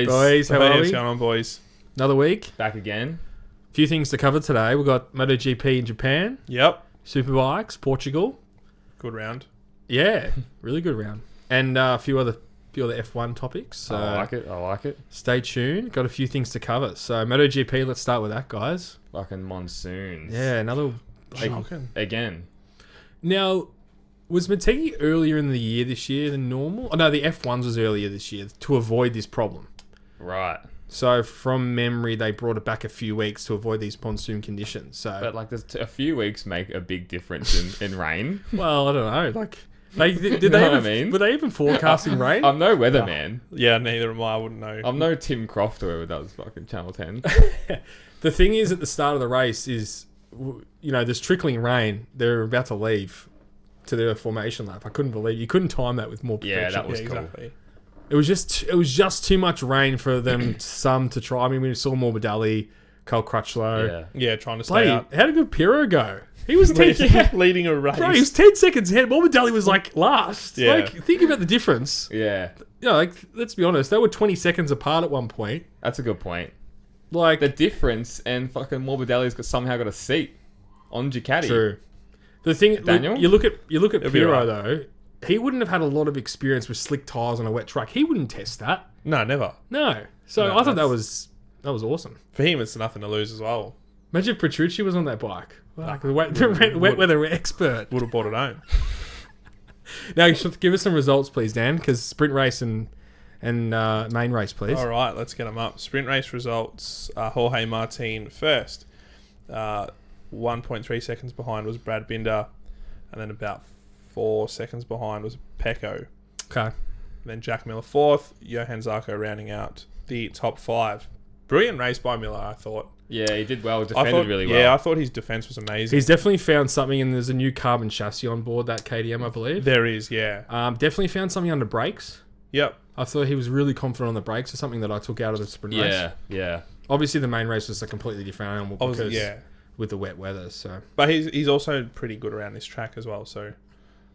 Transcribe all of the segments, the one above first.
boys? Boys, how are What's we? going on, boys? Another week. Back again. Few things to cover today. We've got MotoGP in Japan, Yep. Superbikes, Portugal. Good round. Yeah, really good round. And a few other F1 topics. So I like it. stay tuned. Got a few things to cover. So MotoGP, let's start with that, guys. Fucking monsoons. Yeah, another... Shocking. Again. Now, was Motegi earlier in the year this year than normal? Oh, no, the F1s was earlier this year to avoid this problem. Right. So from memory, they brought it back a few weeks to avoid these monsoon conditions. So, But like, there's a few weeks make a big difference in rain. well, I don't know. Like, did You know they what I even, mean? were they even forecasting rain? I'm no weatherman. Yeah, neither am I. I wouldn't know. I'm no Tim Croft or whoever does fucking Channel 10. The thing is, at the start of the race is, there's trickling rain. They're about to leave to their formation lap. I couldn't believe you couldn't time that with more perfection. Yeah, that was cool. exactly. It was just too much rain for them some to try. I mean, we saw Morbidelli, Carl Crutchlow. Yeah. Yeah, trying to stay Bloody, up. how did Piro go? He was 10 Leading a race. Bro, he was 10 seconds ahead. Morbidelli was like last. Yeah. Like, think about the difference. Yeah. Let's be honest. They were 20 seconds apart at one point. That's a good point. Like, The difference, and fucking Morbidelli's somehow got a seat on Ducati. true. The thing, Daniel? you look at It'll be Piro right. though. He wouldn't have had a lot of experience with slick tires on a wet track. He wouldn't test that. No, never. No. So No, I thought that that's- was awesome. For him, it's nothing to lose as well. Imagine if Petrucci was on that bike. Like the wet would- weather expert. Would have bought it home. Now you should give us some results, please, Dan, because sprint race and main race, please. All right, let's get them up. Sprint race results. Jorge Martin first. 1.3 seconds behind was Brad Binder. And then about 4 seconds behind was Pecco. Okay. Then Jack Miller fourth. Johan Zarco rounding out the top five. Brilliant race by Miller, I thought. Yeah, he did well. Defended really well. Yeah, I thought his defense was amazing. He's definitely found something, and there's a new carbon chassis on board that KTM, I believe. There is, yeah. Definitely found something under brakes. Yep. I thought he was really confident on the brakes, or something that I took out of the sprint race. Yeah. Obviously, the main race was a completely different animal because Yeah. with the wet weather. So But he's also pretty good around this track as well, so,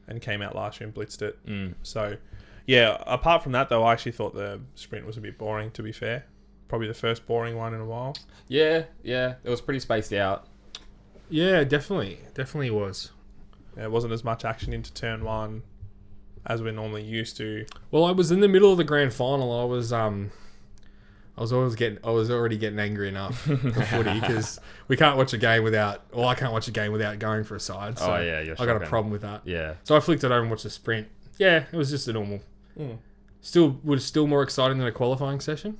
and came out last year and blitzed it. Mm. So, yeah, apart from that, though, I actually thought the sprint was a bit boring, to be fair. Probably the first boring one in a while. Yeah. It was pretty spaced out. yeah, definitely was. There wasn't as much action into turn one as we're normally used to. Well, I was in the middle of the grand final. I was already getting angry enough for footy because we can't watch a game without. Well, I can't watch a game without going for a side. So Oh, yeah, you're I got a shocking. problem with that. Yeah. So I flicked it over and watched the sprint. Yeah, it was just a normal. Mm. Still more exciting than a qualifying session.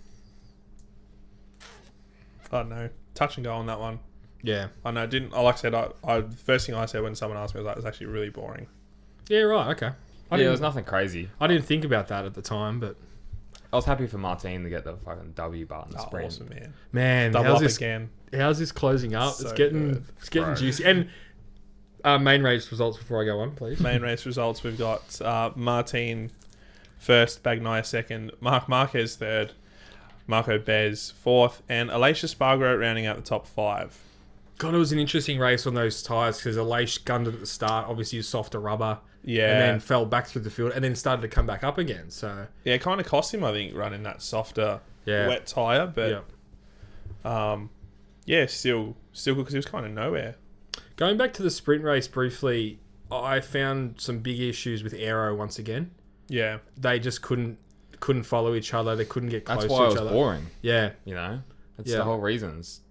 I don't know. Touch and go on that one. Yeah. I know. Like I said, I first thing I said when someone asked me was like, it's actually really boring. Yeah. Right. Okay. There was nothing crazy. I didn't think about that at the time, but I was happy for Martin to get the fucking W bar in the Oh, sprint. awesome, man. man, Double up again. how's this closing up? So it's getting good. getting Bro. juicy. And main race results before I go on, please. Main race results, we've got Martin first, Bagnaia second, Mark Marquez third, Marco Bez fourth, and Alicia Spargaro rounding out the top five. God, it was an interesting race on those tyres because Aleix gunned it at the start. Obviously, a softer rubber. Yeah. And then fell back through the field and then started to come back up again. So, Yeah, it kind of cost him, I think, running that softer, yeah. wet tyre, but Yeah. still good because he was kind of nowhere. Going back to the sprint race briefly, I found some big issues with aero once again. Yeah. They just couldn't follow each other. They couldn't get close That's to why it each was other. boring. Yeah. You know? It's Yeah. the whole reason. It's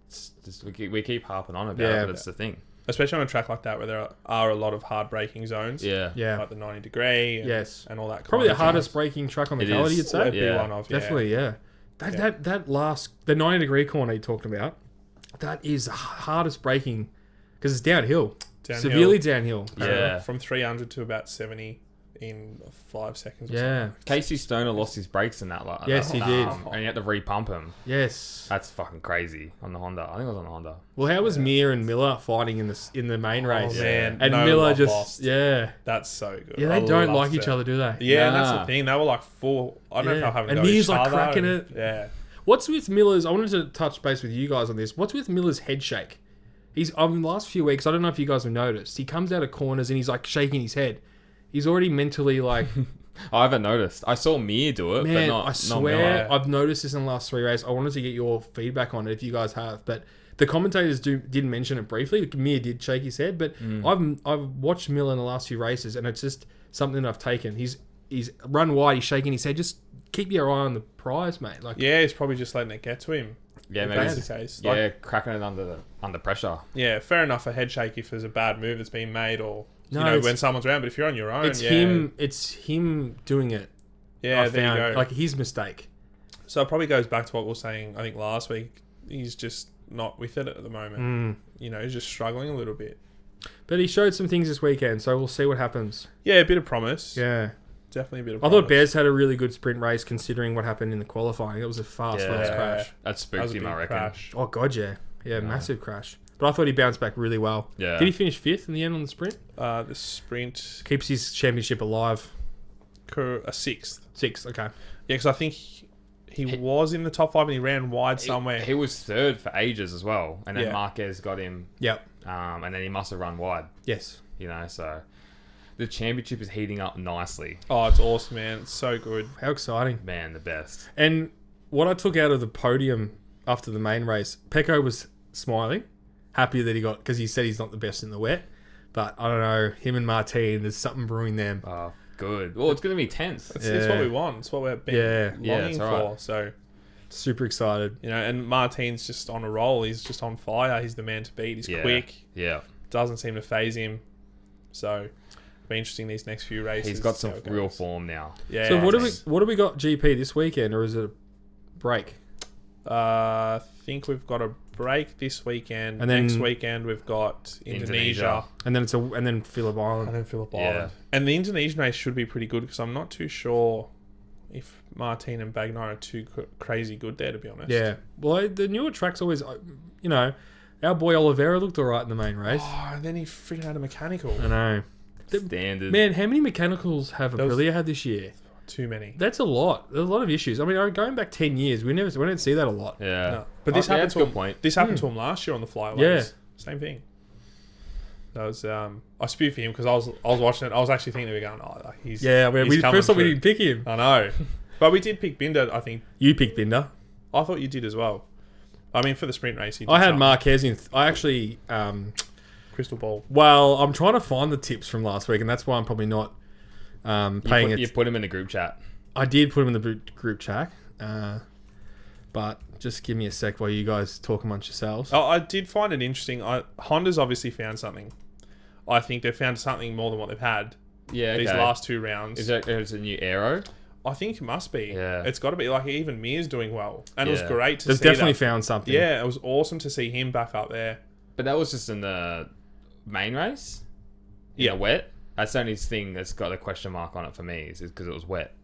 just, we keep harping on about Yeah. it, but it's the thing. Especially on a track like that where there are a lot of hard braking zones. Yeah. Yeah. Like the 90 degree and, Yes. and all that kind Probably the of hardest braking track on the It calendar, is. you'd say. Would be Yeah. one of, Definitely, yeah. That last, the 90-degree corner you talked about, that is the hardest braking because it's downhill. Downhill. Severely downhill. Yeah. From 300 to about 70 in 5 seconds or Yeah. Casey Stoner lost his brakes in that. Yes, he did. And he had to repump him. Yes. That's fucking crazy on the Honda. I think it was on the Honda. Well, how was Mir and Miller fighting in the main race? Oh, man. And No Miller love just lost. yeah. That's so good. Yeah, I they don't loved like each it. other, do they? Yeah, and that's Nah. the thing. They were like full. I don't know if Yeah. they're having And to go at Mir's, each like, other cracking and- it. Yeah. What's with Miller's? I wanted to touch base with you guys on this. What's with Miller's head shake? He's in the last few weeks. I don't know if you guys have noticed. He comes out of corners and he's like shaking his head. He's already mentally like I haven't noticed. I saw Mir do it, but Man, not. I not swear Miller. I've noticed this in the last 3 races. I wanted to get your feedback on it if you guys have, but the commentators didn't mention it briefly. Mir did shake his head, but I've watched Miller in the last few races, and it's just something that I've taken. He's run wide, he's shaking his head. Just keep your eye on the prize, mate. Like, Yeah, he's probably just letting it get to him. Yeah, If maybe. that's the case. Yeah, Like, cracking it under pressure. yeah, fair enough. A head shake if there's a bad move that's been made, or No, you know it's- when someone's around. But if you're on your own, it's yeah, him. It's him doing it. Yeah, I there found, you go. like his mistake. So it probably goes back to what we were saying. I think last week he's just not with it at the moment. You know, he's just struggling a little bit. But he showed some things this weekend, so we'll see what happens. Yeah, a bit of promise. Yeah. Definitely a bit of I promise. thought Bez had a really good sprint race considering what happened in the qualifying. It was a fast Yeah. crash. That That spooked was a him, big I reckon. crash. Oh, God, yeah. Yeah, massive crash. But I thought he bounced back really well. Yeah. Did he finish 5th in the end on the sprint? The sprint, Keeps his championship alive. a 6th. 6th, okay. Yeah, because I think he was in the top 5 and he ran wide somewhere. He was third for ages as well, and then Yeah. Marquez got him, Yep. and then he must have run wide. Yes. You know, so the championship is heating up nicely. Oh, it's awesome, man. It's so good. How exciting. Man, the best. And what I took out of the podium after the main race, Pecco was smiling, happy that he got, because he said he's not the best in the wet. But I don't know, him and Martin, there's something brewing them. Oh, good. Well, it's going to be tense. It's what we want. It's what we've been Yeah. longing it's for. alright. So, Super excited. you know, and Martin's just on a roll. He's just on fire. He's the man to beat. He's Yeah. quick. Yeah. Doesn't seem to phase him. So, it'll be interesting these next few races. He's got to see some how it real goes. form now. Yeah. So what do we got GP this weekend, or is it a break? I think we've got a break this weekend. And then- next weekend we've got Indonesia. And then then Phillip And Island. then Phillip Yeah. Island. And the Indonesian race should be pretty good because I'm not too sure if Martin and Bagnaia are too crazy good there, to be honest. Yeah. Well, the newer tracks always, you know, our boy Oliveira looked all right in the main race. Oh, and then he freaking had a mechanical. I know. Standard. Man, how many mechanicals have There was- Aprilia had this year? Too many. That's a lot. There's a lot of issues. I mean, going back 10 years, we didn't see that a lot. Yeah. No. But this yeah, happened that's to a him. good point. This happened to him last year on the flyways. Yeah. Same thing. That was I spewed for him because I was watching it. I was actually thinking we were going, oh, like he's Yeah, he's we coming first thought we through. didn't pick him. I know, but we did pick Binder. I think You picked Binder. I thought you did as well. I mean, for the sprint race, he did I had something. Marquez in. I actually, Crystal ball. well, I'm trying to find the tips from last week, and that's why I'm probably not paying You it. put him in the group chat. I did put him in the group chat, but just give me a sec while you guys talk amongst yourselves. Oh, I did find it interesting. Honda's obviously found something. I think they've found something more than what they've had Yeah, okay. these last 2 rounds. Is it a new aero? I think it must be. Yeah. It's got to be. Like, even Mir's doing well. And it was Yeah. great to They've see definitely that. found something. Yeah, it was awesome to see him back up there. But that was just in the main race? Yeah. The wet? That's the only thing that's got a question mark on it for me, is because it was wet.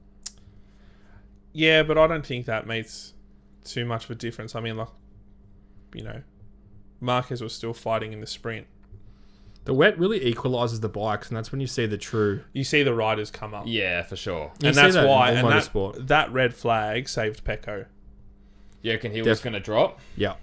Yeah, but I don't think that makes too much of a difference. I mean, like, you know, Marquez was still fighting in the sprint. The wet really equalises the bikes, and that's when you see the true. You see the riders come up. Yeah, for sure. You And see that's that in why. all And motorsport. that red flag saved Pecco. You reckon he was going to drop Yeah.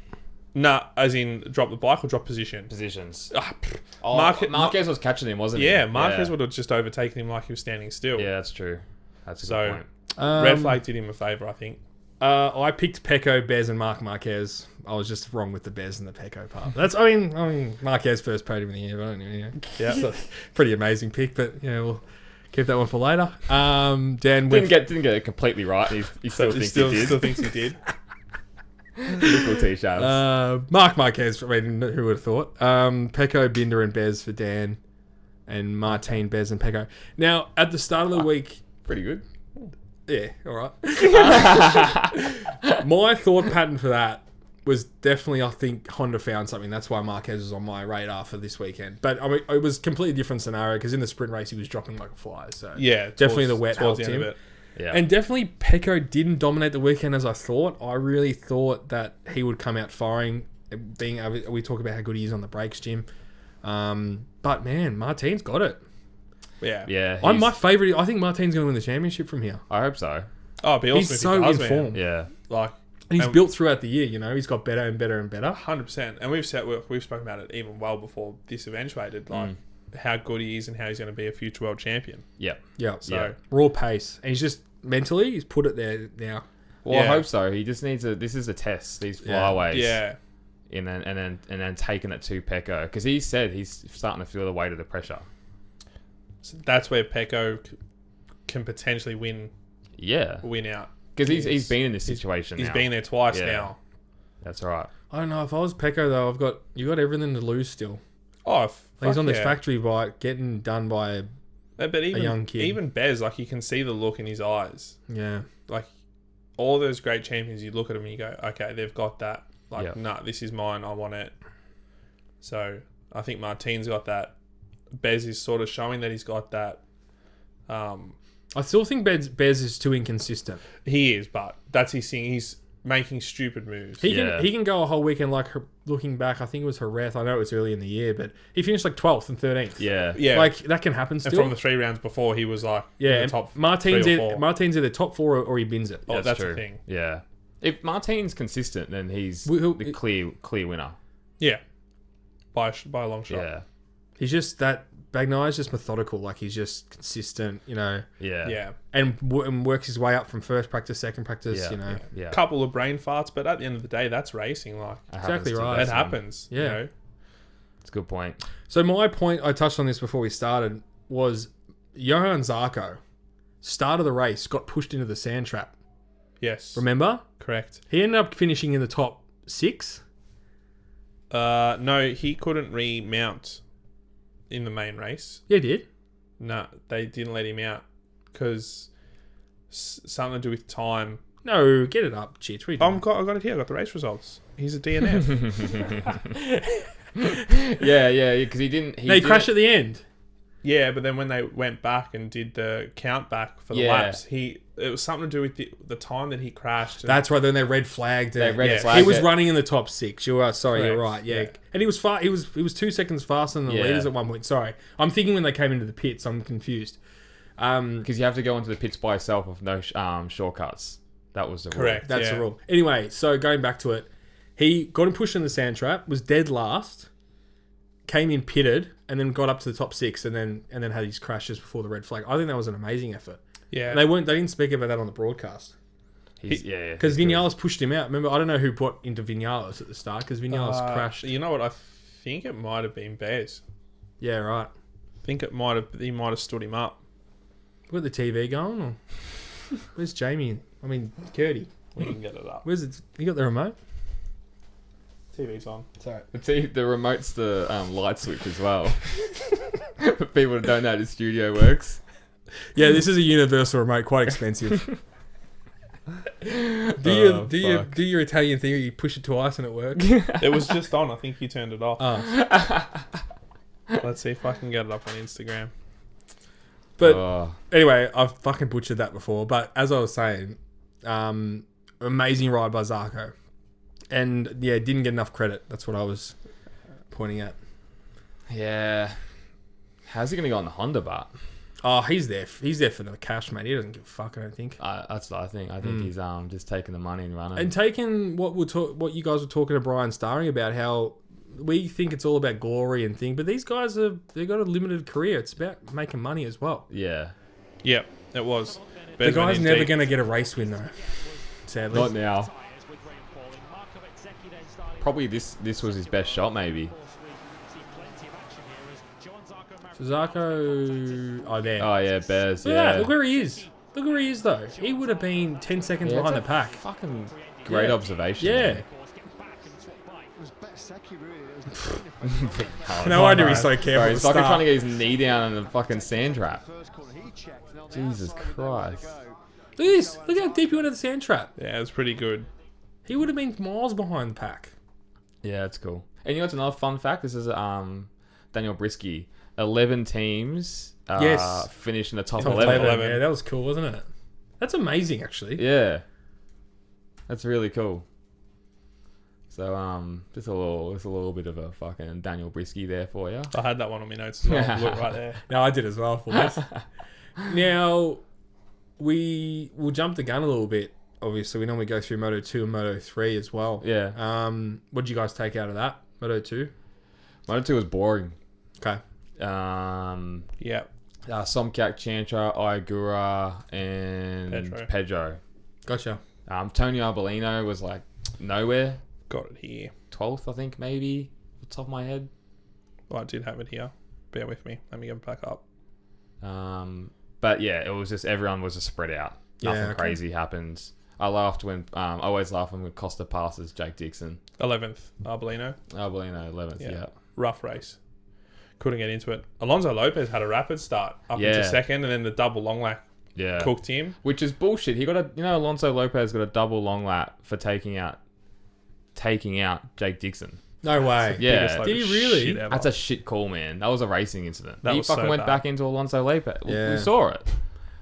Nah, as in drop the bike or drop position. positions? Ah, pff. Oh, Marquez was catching him, wasn't he? Yeah, Marquez would have just overtaken him like he was standing still. Yeah, that's true. That's a So- good point. Red flag did him a favour, I think. I picked Pecco, Bez, and Mark Marquez. I was just wrong with the Bez and the Pecco part. That's I mean Marquez first podium of the year, but Yeah. so, pretty amazing pick. But we'll keep that one for later. Dan Didn't went. get it completely right. He still He thinks still he did. thinks he did. Nickel T-Shabs. Mark Marquez. I mean, who would have thought? Pecco, Binder, and Bez for Dan, and Martin, Bez, and Pecco. Now at the start of the week. Pretty good. Yeah, all right. My thought pattern for that was definitely, I think Honda found something. That's why Marquez was on my radar for this weekend. But I mean, it was a completely different scenario because in the sprint race he was dropping like a fly. So Yeah, definitely the wet towards helped the end him. of it. Yeah. And definitely Pecco didn't dominate the weekend as I thought. I really thought that he would come out firing. We talk about how good he is on the brakes, Jim. But man, Martin's got it. Yeah. yeah. I'm my favourite. I think Martin's going to win the championship from here. I hope so. Oh, it'd be awesome He's if so he does, in man. form. Yeah. Like, And he's And- built throughout the year, he's got better and better and better. 100%. And we've spoken about it even well before this eventuated. Like, how good he is and how he's going to be a future world champion. Yeah. Yeah. So Yeah. Raw pace. And he's just mentally, he's put it there now. Well, I Yeah. hope so. He just needs this is a test. These flyaways. yeah, And then taking it to Pecco, because he said he's starting to feel the weight of the pressure. so that's where Pecco can potentially win Yeah. out. Because he's been in this situation. He's now. been there twice Yeah. now. That's right. I don't know. If I was Pecco, though, you got everything to lose still. Oh, Like, he's on this yeah. factory bike getting done by But even young kid. even Bez, like you can see the look in his eyes. yeah. Like all those great champions, you look at them and you go, okay, they've got that. Like, Yeah. nah, this is mine. I want it. So I think Martin's got that. Bez is sort of showing that he's got that. I still think Bez is too inconsistent. He is, but that's his thing. He's making stupid moves. He Yeah. can go a whole weekend like looking back. I think it was Jerez. I know it was early in the year, but he finished like 12th and 13th. Yeah. yeah, Like that can happen still. and from the 3 rounds before, he was like in yeah, the and top Martin's 3 or 4. Martin's either top 4 or he bins it. Oh, that's the true. thing. Yeah. If Martin's consistent, then he's He'll- the clear winner. Yeah, by a long shot. Yeah. He's just that Bagnai's just methodical. Like he's just consistent, Yeah. Yeah. and works his way up from first practice, second practice. Yeah. Yeah. Couple of brain farts, but at the end of the day, that's racing. Like That Exactly happens to right. that guys, man. happens. Yeah. You know? It's a good point. So my point, I touched on this before we started, was Johan Zarco, start of the race, got pushed into the sand trap. Yes. Remember? Correct. He ended up finishing in the top 6. No, he couldn't remount in the main race. Yeah, he did. No, they didn't let him out because something to do with time. No, get it up, Chich. What are you doing? I got it here. I got the race results. He's a DNF. Yeah, because he didn't. They crashed at the end. Yeah, but then when they went back and did the count back for the Yeah. laps, it was something to do with the time that he crashed. That's right. Then they red flagged it. They red Yeah. flagged He was it. running in the top 6. You are sorry. You're Correct. right. Yeah. Yeah. And he was far. He was 2 seconds faster than the Yeah. leaders at one point. Sorry, I'm thinking when they came into the pits. I'm confused. Because you have to go into the pits by yourself with no shortcuts. That was the rule. Correct. That's yeah. the rule. Anyway, so going back to it, he got him pushed in the sand trap. Was dead last. Came in pitted and then got up to the top 6 and then had his crashes before the red flag. I think that was an amazing effort. Yeah. And they didn't speak about that on the broadcast. Yeah. Because he's good. Vinales pushed him out. Remember, I don't know who put into Vinales at the start because Vinales crashed. You know what? I think it might have been Bez. Yeah, right. I think he might have stood him up. We got the TV going, or where's Jamie? I mean, Curdy. We can get it up. Where's it? You got the remote? TV's on. Sorry. The remote's the light switch as well. For people that don't know how the studio works. Yeah, this is a universal remote, quite expensive. Do your Italian thing where you push it twice and it works? It was just on. I think you turned it off. Oh. Let's see if I can get it up on Instagram. But Oh, anyway, I've fucking butchered that before. But as I was saying, amazing ride by Zarco. And yeah, didn't get enough credit. That's what I was pointing at. yeah. How's he going to go on the Honda bar? Oh, he's there. He's there for the cash, mate. He doesn't give a fuck, I don't think. That's what I think. I think he's just taking the money and running. And taking what you guys were talking to Brian Starring about, how we think it's all about glory and thing, but these guys they've got a limited career. It's about making money as well. yeah. Yep, it was. The guy's never going to get a race win though. Sadly. Not now. Probably this was his best shot, maybe. Zarco. Oh, there. Oh yeah, Bears. Look at Yeah. that. Look where he is. Look where he is though. He would have been 10 seconds Yeah, behind the it's a pack. Fucking great Yeah. observation. Yeah. man. No wonder he's so Bro, careful. he's to fucking trying start. to get his knee down in the fucking sand trap. Jesus Christ. Look at this. Look how deep he went into the sand trap. Yeah, it was pretty good. He would have been miles behind the pack. Yeah, that's cool. And you know what's another fun fact? This is Daniel Brisky. 11 teams Yes. finished in the top, Top 11. 11. Yeah, that was cool, wasn't it? That's amazing, actually. Yeah. That's really cool. So just a little bit of a fucking Daniel Brisky there for you. I had that one on my notes as well. Look right there. No, I did as well for this. Now, we'll jump the gun a little bit. Obviously, we normally go through Moto 2 and Moto 3 as well. Yeah. What did you guys take out of that? Moto 2? Moto 2 was boring. Okay. Yeah. Somkyak, Chantra, Iagura, and Pedro. Gotcha. Tony Arbolino was like nowhere. Got it here. 12th, I think, maybe, off the top of my head. Well, I did have it here. Bear with me. Let me get it back up. But yeah, it was just everyone was just spread out. Nothing crazy happens. I always laugh when Costa passes Jake Dixon. 11th, Arbolino. 11th, yeah. Rough race. Couldn't get into it. Alonso Lopez had a rapid start up into second, and then the double long lap cooked him. Which is bullshit. He got Alonso Lopez got a double long lap for taking out Jake Dixon. No way. Yeah. Did he really? That's a shit call, man. That was a racing incident. He was fucking so went bad. back into Alonso Lopez. Yeah. We saw it.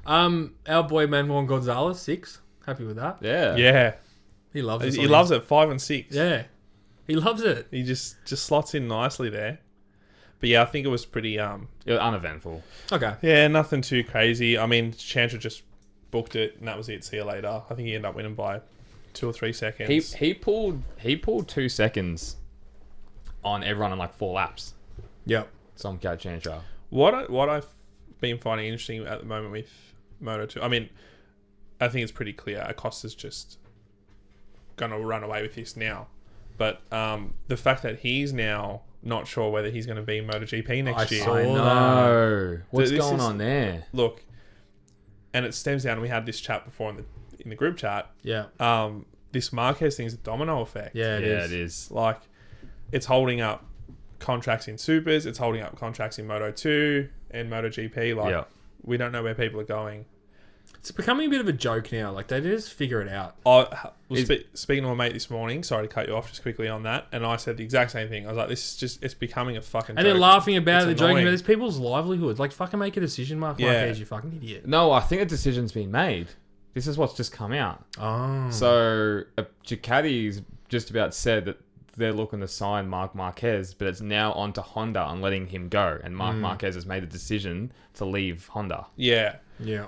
Our boy Manuel Gonzalez, 6. Happy with that. Yeah. Yeah. He loves it. He loves it. 5 and 6. Yeah. He loves it. He just slots in nicely there. But yeah, I think it was pretty It was uneventful. Okay. yeah, nothing too crazy. I mean, Chantra just booked it and that was it. See you later. I think he ended up winning by 2 or 3 seconds. He pulled 2 seconds on everyone in like 4 laps. Yep. Somkyak, Chantra. What I've been finding interesting at the moment with Moto2, I mean, I think it's pretty clear Acosta's just going to run away with this now. But the fact that he's now not sure whether he's going to be in MotoGP next year. saw I know. What's going on there? Look, and it stems down, we had this chat before in the group chat. Yeah. This Marquez thing is a domino effect. Yeah, It is. Like, it's holding up contracts in Supers, it's holding up contracts in Moto2 and MotoGP. Like, we don't know where people are going. It's becoming a bit of a joke now. Like, they just figure it out. I was speaking to my mate this morning. Sorry to cut you off just quickly on that. And I said the exact same thing. I was like, this is just, it's becoming a fucking And joke. they're laughing about it, It's they're joking annoying. about it. It's people's livelihoods. Like, fucking make a decision, Marquez, you fucking idiot. No, I think a decision's been made. This is what's just come out. Oh. So Ducati's just about said that they're looking to sign Marc Marquez, but it's now on to Honda and letting him go. And Marc Marquez has made a decision to leave Honda. Yeah. Yeah.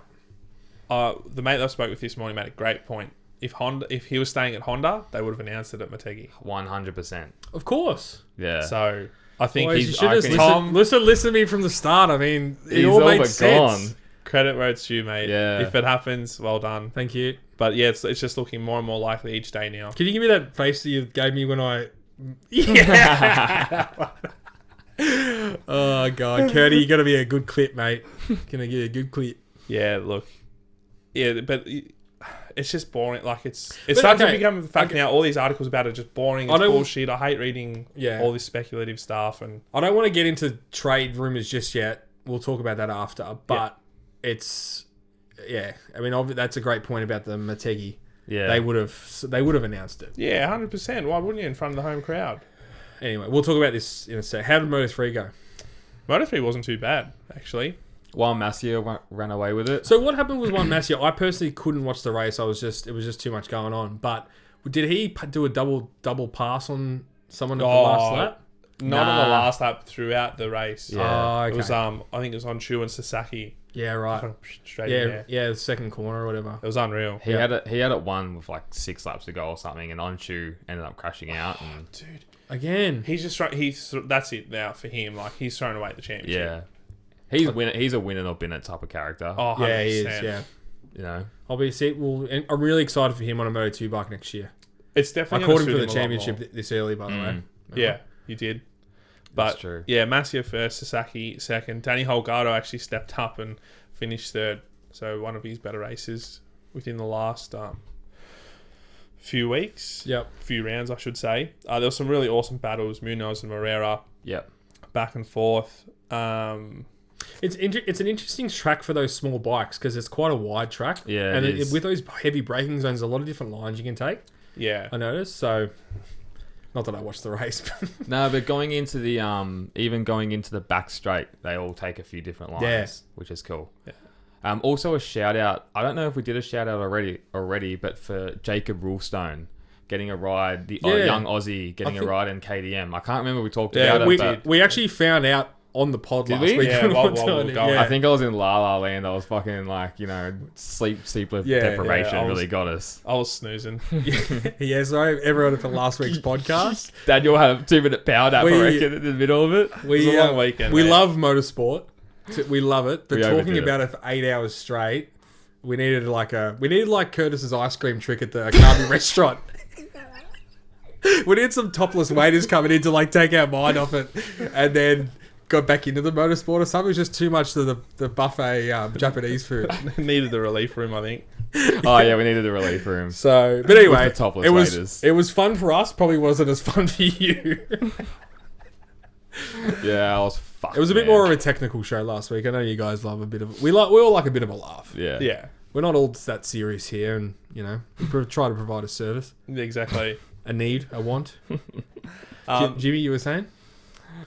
The mate that I spoke with this morning made a great point. If he was staying at Honda, they would have announced it at Motegi. 100%. Of course. Yeah. So I think Boys, you he's should have listened to me from the start. I mean, it He's all all made but sense. gone. credit where it's due, mate. Yeah. If it happens, well done. Thank you. But yeah, it's just looking more and more likely each day now. Can you give me that face that you gave me when I... Yeah! Oh, God. Curdy, you got to be a good clip, mate. Gonna get a good clip. Yeah, look. Yeah, but it's just boring. Like, it's starting to become the fact now. All these articles about it are just boring. It's bullshit. I hate reading all this speculative stuff. And I don't want to get into trade rumors just yet. We'll talk about that after. But it's... Yeah. I mean, that's a great point about the Motegi. Yeah. They would have announced it. yeah, 100%. Why wouldn't you in front of the home crowd? Anyway, we'll talk about this in a sec. How did Moto3 go? Moto3 wasn't too bad, actually. While Masia ran away with it. So what happened with Juan Masia? I personally couldn't watch the race. It was just too much going on. But did he do a double pass on someone at the last lap? Not on the last lap, throughout the race. Yeah. Oh, okay. It was I think it was on Chu and Sasaki. Yeah, right. Straight in there. Yeah, the second corner or whatever. It was unreal. He had it won with like 6 laps to go or something, and Onshu ended up crashing out. And Dude. Again. He's that's it now for him. Like, he's thrown away the championship. yeah, he's a win it or bin it type of character. Oh, 100%. Yeah, he is, yeah. You know, And I'm really excited for him on a Moto2 bike next year. It's I definitely called him gonna for the suit him a lot more. championship this early, by the way. Yeah, you did. But That's true. yeah, Masia first, Sasaki second. Danny Holgado actually stepped up and finished third. So one of his better races within the last few weeks. Yep. Few rounds, I should say. There was some really awesome battles. Munoz and Moreira Yep. back and forth. It's an interesting track for those small bikes because it's quite a wide track. Yeah, and it is. with those heavy braking zones, a lot of different lines you can take. Yeah. I noticed. So, not that I watched the race. But No, but going into the even going into the back straight, they all take a few different lines, which is cool. Yeah. Also a shout out. I don't know if we did a shout out already, but for Jacob Rulestone getting a ride, the young Aussie getting a ride in KTM. I can't remember we talked about it. we actually found out on the pod Did last we? week. Yeah, when we while were we doing were it, going. yeah. I think I was in La La Land. I was fucking like, sleep deprivation I was- really got us. I was snoozing. Yeah, sorry everyone for last week's podcast. Daniel had a 2-minute power nap, I reckon, in the middle of it. It was a long weekend, We mate. love motorsport. We love it, but We talking overdid about it for 8 hours straight, we needed like Curtis's ice cream trick at the Akabi restaurant. We needed some topless waiters coming in to like take our mind off it, and then got back into the motorsport or something. It was just too much to the buffet Japanese food. Needed the relief room, I think. Oh, yeah, we needed a relief room. So, but anyway, With the topless it was waiters. it was fun for us. Probably wasn't as fun for you. Yeah, I was fucked. It was a bit man. more of a technical show last week. I know you guys love a bit of. We all like a bit of a laugh. Yeah. Yeah, We're not all that serious here, and we try to provide a service, exactly. a need, a want. Um, Jimmy, you were saying?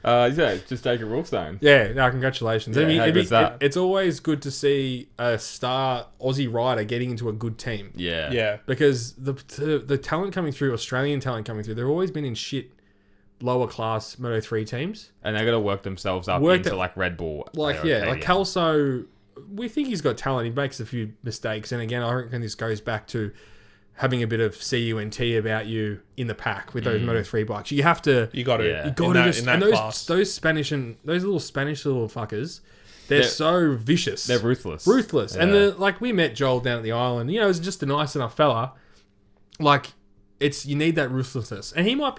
Yeah, just Jacob Rookstone. Yeah, no, congratulations. Yeah, how good's that? It's always good to see a star Aussie rider getting into a good team. Yeah. yeah, Because the talent coming through, Australian talent coming through, they've always been in shit lower class Moto3 teams. And they got to work themselves up Worked into it- like Red Bull. Like, or yeah, like KTM. Kelso, we think he's got talent. He makes a few mistakes. And again, I reckon this goes back to having a bit of CUNT about you in the pack with those Moto3 bikes. You have to... you got to. Yeah. You got in to that, just... in that And those, class. those Spanish and... Those little Spanish little fuckers, they're so vicious. They're ruthless. Ruthless. Yeah. And we met Joel down at the island. He's just a nice enough fella. Like, you need that ruthlessness. And he might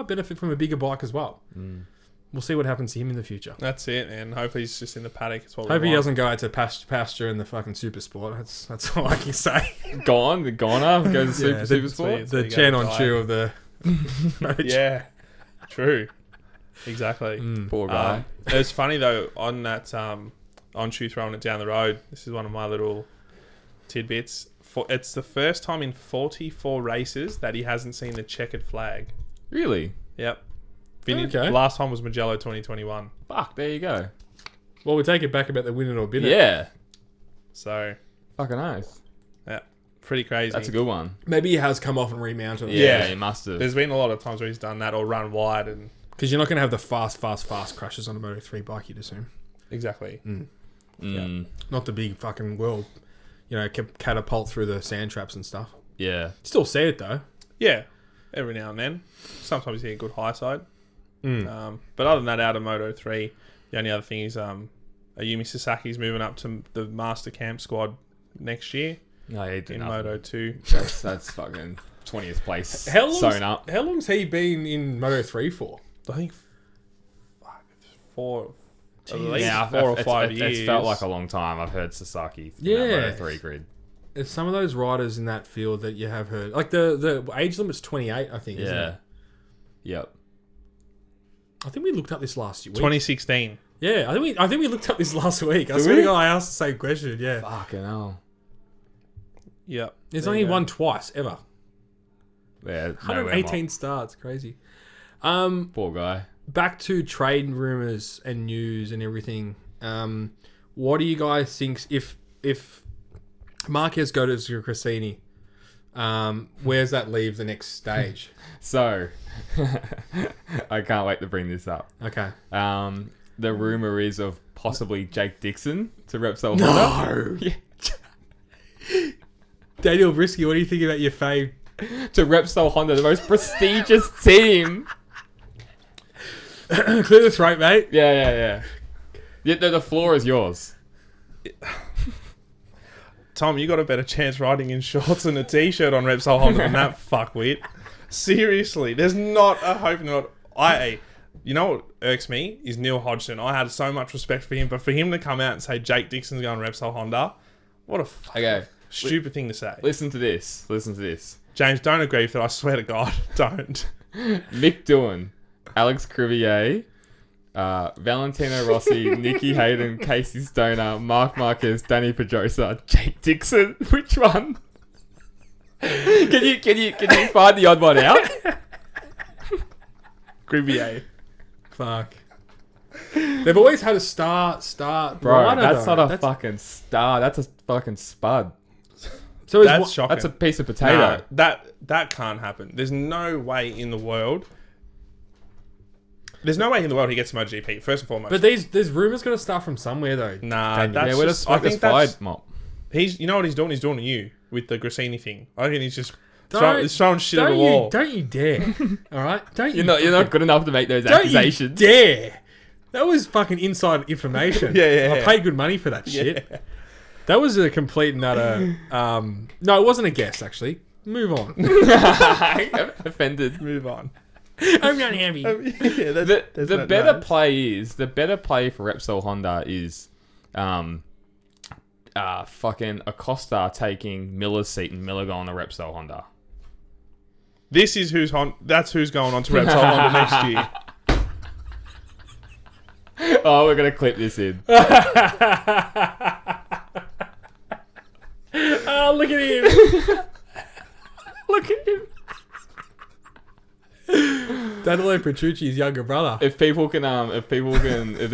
benefit from a bigger bike as well. We'll see what happens to him in the future. That's it, and hopefully he's just in the paddock. It's what we Hope he want. doesn't go out to pasture in the fucking super sport. That's all I can say. Gone, the goner, goes to Yeah, Super the- Sport. So The you Chen go on die. Chu of the... Yeah, true. Exactly. Poor guy. It was funny though on that on Chu throwing it down the road. This is one of my little tidbits. It's the first time in 44 races that he hasn't seen the checkered flag. Really? Yep. Okay. Last time was Mugello 2021. Fuck, there you go. Well, we take it back about the win it or bin it. Yeah. So Fucking nice. yeah, pretty crazy. That's a good one. Maybe he has come off and remounted it. Yeah, Yeah. he must have. There's been a lot of times where he's done that or run wide and Because you're not going to have the fast crushes on a Moto3 bike, you'd assume. exactly. Not the big fucking world, catapult through the sand traps and stuff. Yeah. Still see it though. Yeah, every now and then. Sometimes you see a good high side. But other than that, out of Moto 3, the only other thing is Ayumi Sasaki's moving up to the Master Camp squad next year No, he did in nothing. Moto 2. That's fucking 20th place sewn up. How long's he been in Moto3 for? I think four, at Jeez. least Yeah, 4 or 5 years. It's felt like a long time. I've heard Sasaki. Yeah. Moto 3 grid. There's some of those riders in that field that you have heard. Like the age limit's 28, I think, isn't Yeah. it? Yep. I think we looked up this last week. 2016. Yeah, I think we looked up this last week. I Did swear to we? God, I asked the same question. Yeah, Fucking hell. Yep. there's There only you go. won twice ever. Yeah. 118 starts, crazy. Poor guy. Back to trade rumors and news and everything. What do you guys think if Marquez goes to Cassini? Where's that leave the next stage? So, I can't wait to bring this up. Okay. The rumor is of possibly Jake Dixon to Repsol Honda. Yeah. Daniel Brisky, what do you think about your fave? To Repsol Honda, the most prestigious team. Clear the throat, mate. Yeah. The floor is yours. Tom, you got a better chance riding in shorts and a t-shirt on Repsol Honda than that fuckwit. Seriously, there's not a hope. You know what irks me is Neil Hodgson. I had so much respect for him, but for him to come out and say Jake Dixon's going Repsol Honda, what a Okay. stupid thing to say. Listen to this. James, don't agree with it. I swear to God, don't. Mick Doohan, Alex Crivier, Valentino Rossi, Nicky Hayden, Casey Stoner, Mark Marquez, Danny Pedrosa, Jake Dixon. Which one? Can you find the odd one out? Grivier. Fuck. They've always had a star Bro, rider, that's though. not a fucking star. That's a fucking spud. So That's shocking. That's a piece of potato. Nah, that can't happen. There's no way in the world. There's no way in the world he gets to MotoGP, first and foremost. But there's rumours got to start from somewhere, though. Nah, Daniel. that's where just, does I think that's... fired mop? You know what he's doing? He's doing to you with the Grassini thing. I reckon he's just throwing shit at the wall. Don't you dare. All right? Don't you You're not good enough to make those don't accusations. You dare. That was fucking inside information. Yeah. I paid good money for that shit. Yeah. That was a complete and utter... no, it wasn't a guess, actually. Move on. Offended. Move on. I'm not happy. Yeah, The better play for Repsol Honda is fucking Acosta taking Miller's seat and Miller going to Repsol Honda. This is that's who's going on to Repsol Honda next year. Oh, we're gonna clip this in. Oh, look at him. Look at him. Danilo Petrucci's younger brother. If they're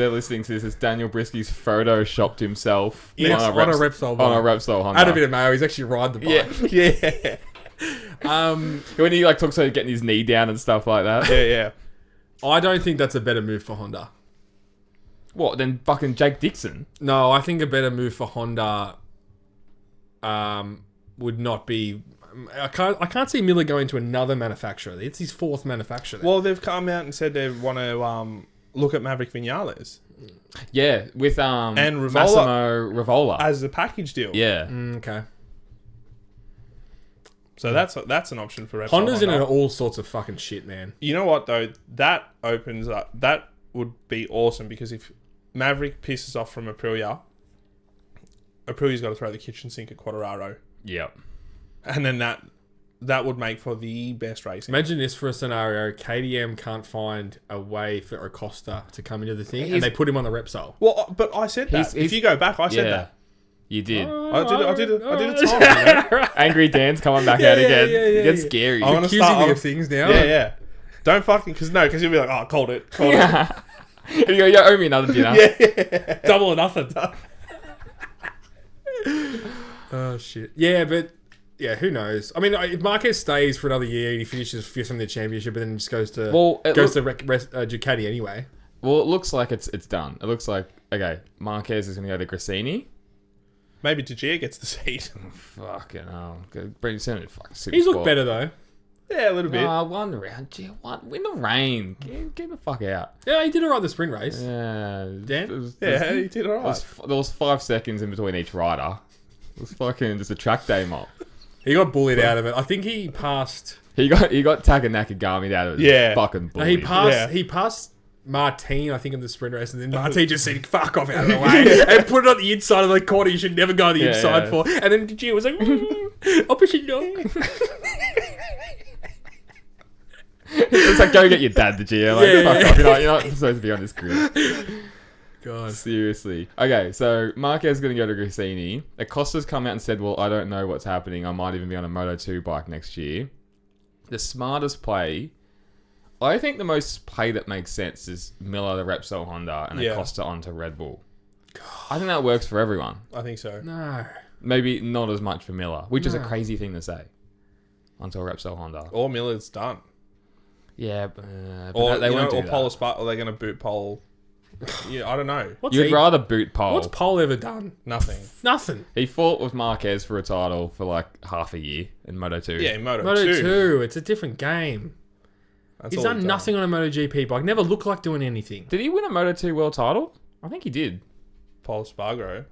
listening to this, it's Daniel Brisky's photoshopped himself On a Repsol bike. On a Repsol Honda. Add a bit of mayo. He's actually riding the bike. Yeah. When he like talks about getting his knee down and stuff like that. Yeah. I don't think that's a better move for Honda. What, then fucking Jake Dixon? No, I think a better move for Honda would not be... I can't see Miller going to another manufacturer. It's his fourth manufacturer. Well, they've come out and said they want to look at Maverick Vinales. Yeah, with and Massimo Rivola as a package deal. Yeah. Okay. So that's an option for Repsol Honda's Honda. in all sorts of fucking shit, man. You know what though? That opens up. That would be awesome because if Maverick pisses off from Aprilia's got to throw the kitchen sink at Quartararo. Yep. And then that would make for the best racing. Imagine this for a scenario: KTM can't find a way for Acosta to come into the thing, and they put him on the Repsol. Well, but I said that. If you go back, I said that. You did. I did a time. You know? Angry Dan's coming back out again. It gets scary. I wanna Accusing start me off- of things now. Yeah. Don't fucking because you'll be like, oh, called it. You go, you owe me another dinner. Yeah. Double or nothing. Oh shit. Yeah, but yeah, who knows? I mean, if Marquez stays for another year and he finishes fifth in the championship, but then just goes to Ducati anyway. Well, it looks like it's done. It looks like okay, Marquez is going to go to Grassini. Maybe Tajir gets the seat. Fucking hell. Bring him in fucking super He's looked sport. better though. Yeah, a little bit. One round. Gee, what? In the rain. Get the fuck out. Yeah, he did alright the sprint race. Yeah. Dan? Yeah, he did alright. There was 5 seconds in between each rider. It was fucking just a track day mob. He got bullied out of it. I think he passed. He got Taka Nakagami out of it. Yeah. Fucking No, bullied. he passed Martin, I think, in the sprint race, and then Martin just said, fuck off out of the way, and put it on the inside of the corner you should never go on the inside for. And then Gio was like, opposite dog. It's like, go get your dad, the Gio. Like, fuck off. You're not supposed to be on this grid. God. Seriously. Okay, so Marquez is going to go to Grassini. Acosta's come out and said, well, I don't know what's happening. I might even be on a Moto2 bike next year. The smartest play... I think the most play that makes sense is Miller to Repsol Honda and Acosta onto Red Bull. I think that works for everyone. I think so. No. Maybe not as much for Miller, which is a crazy thing to say. Onto Repsol Honda. Or Miller's done. Yeah, but Or they won't do or that. Pole Spark, or they're going to boot Pole. Yeah, I don't know. You'd rather boot Pole. What's Pole ever done? Nothing. Nothing. He fought with Marquez for a title for like half a year in Moto2. Yeah, in Moto2. Moto2, it's a different game. That's He's all done nothing on a MotoGP bike. Never looked like doing anything. Did he win a Moto2 world title? I think he did. Pole Spargo.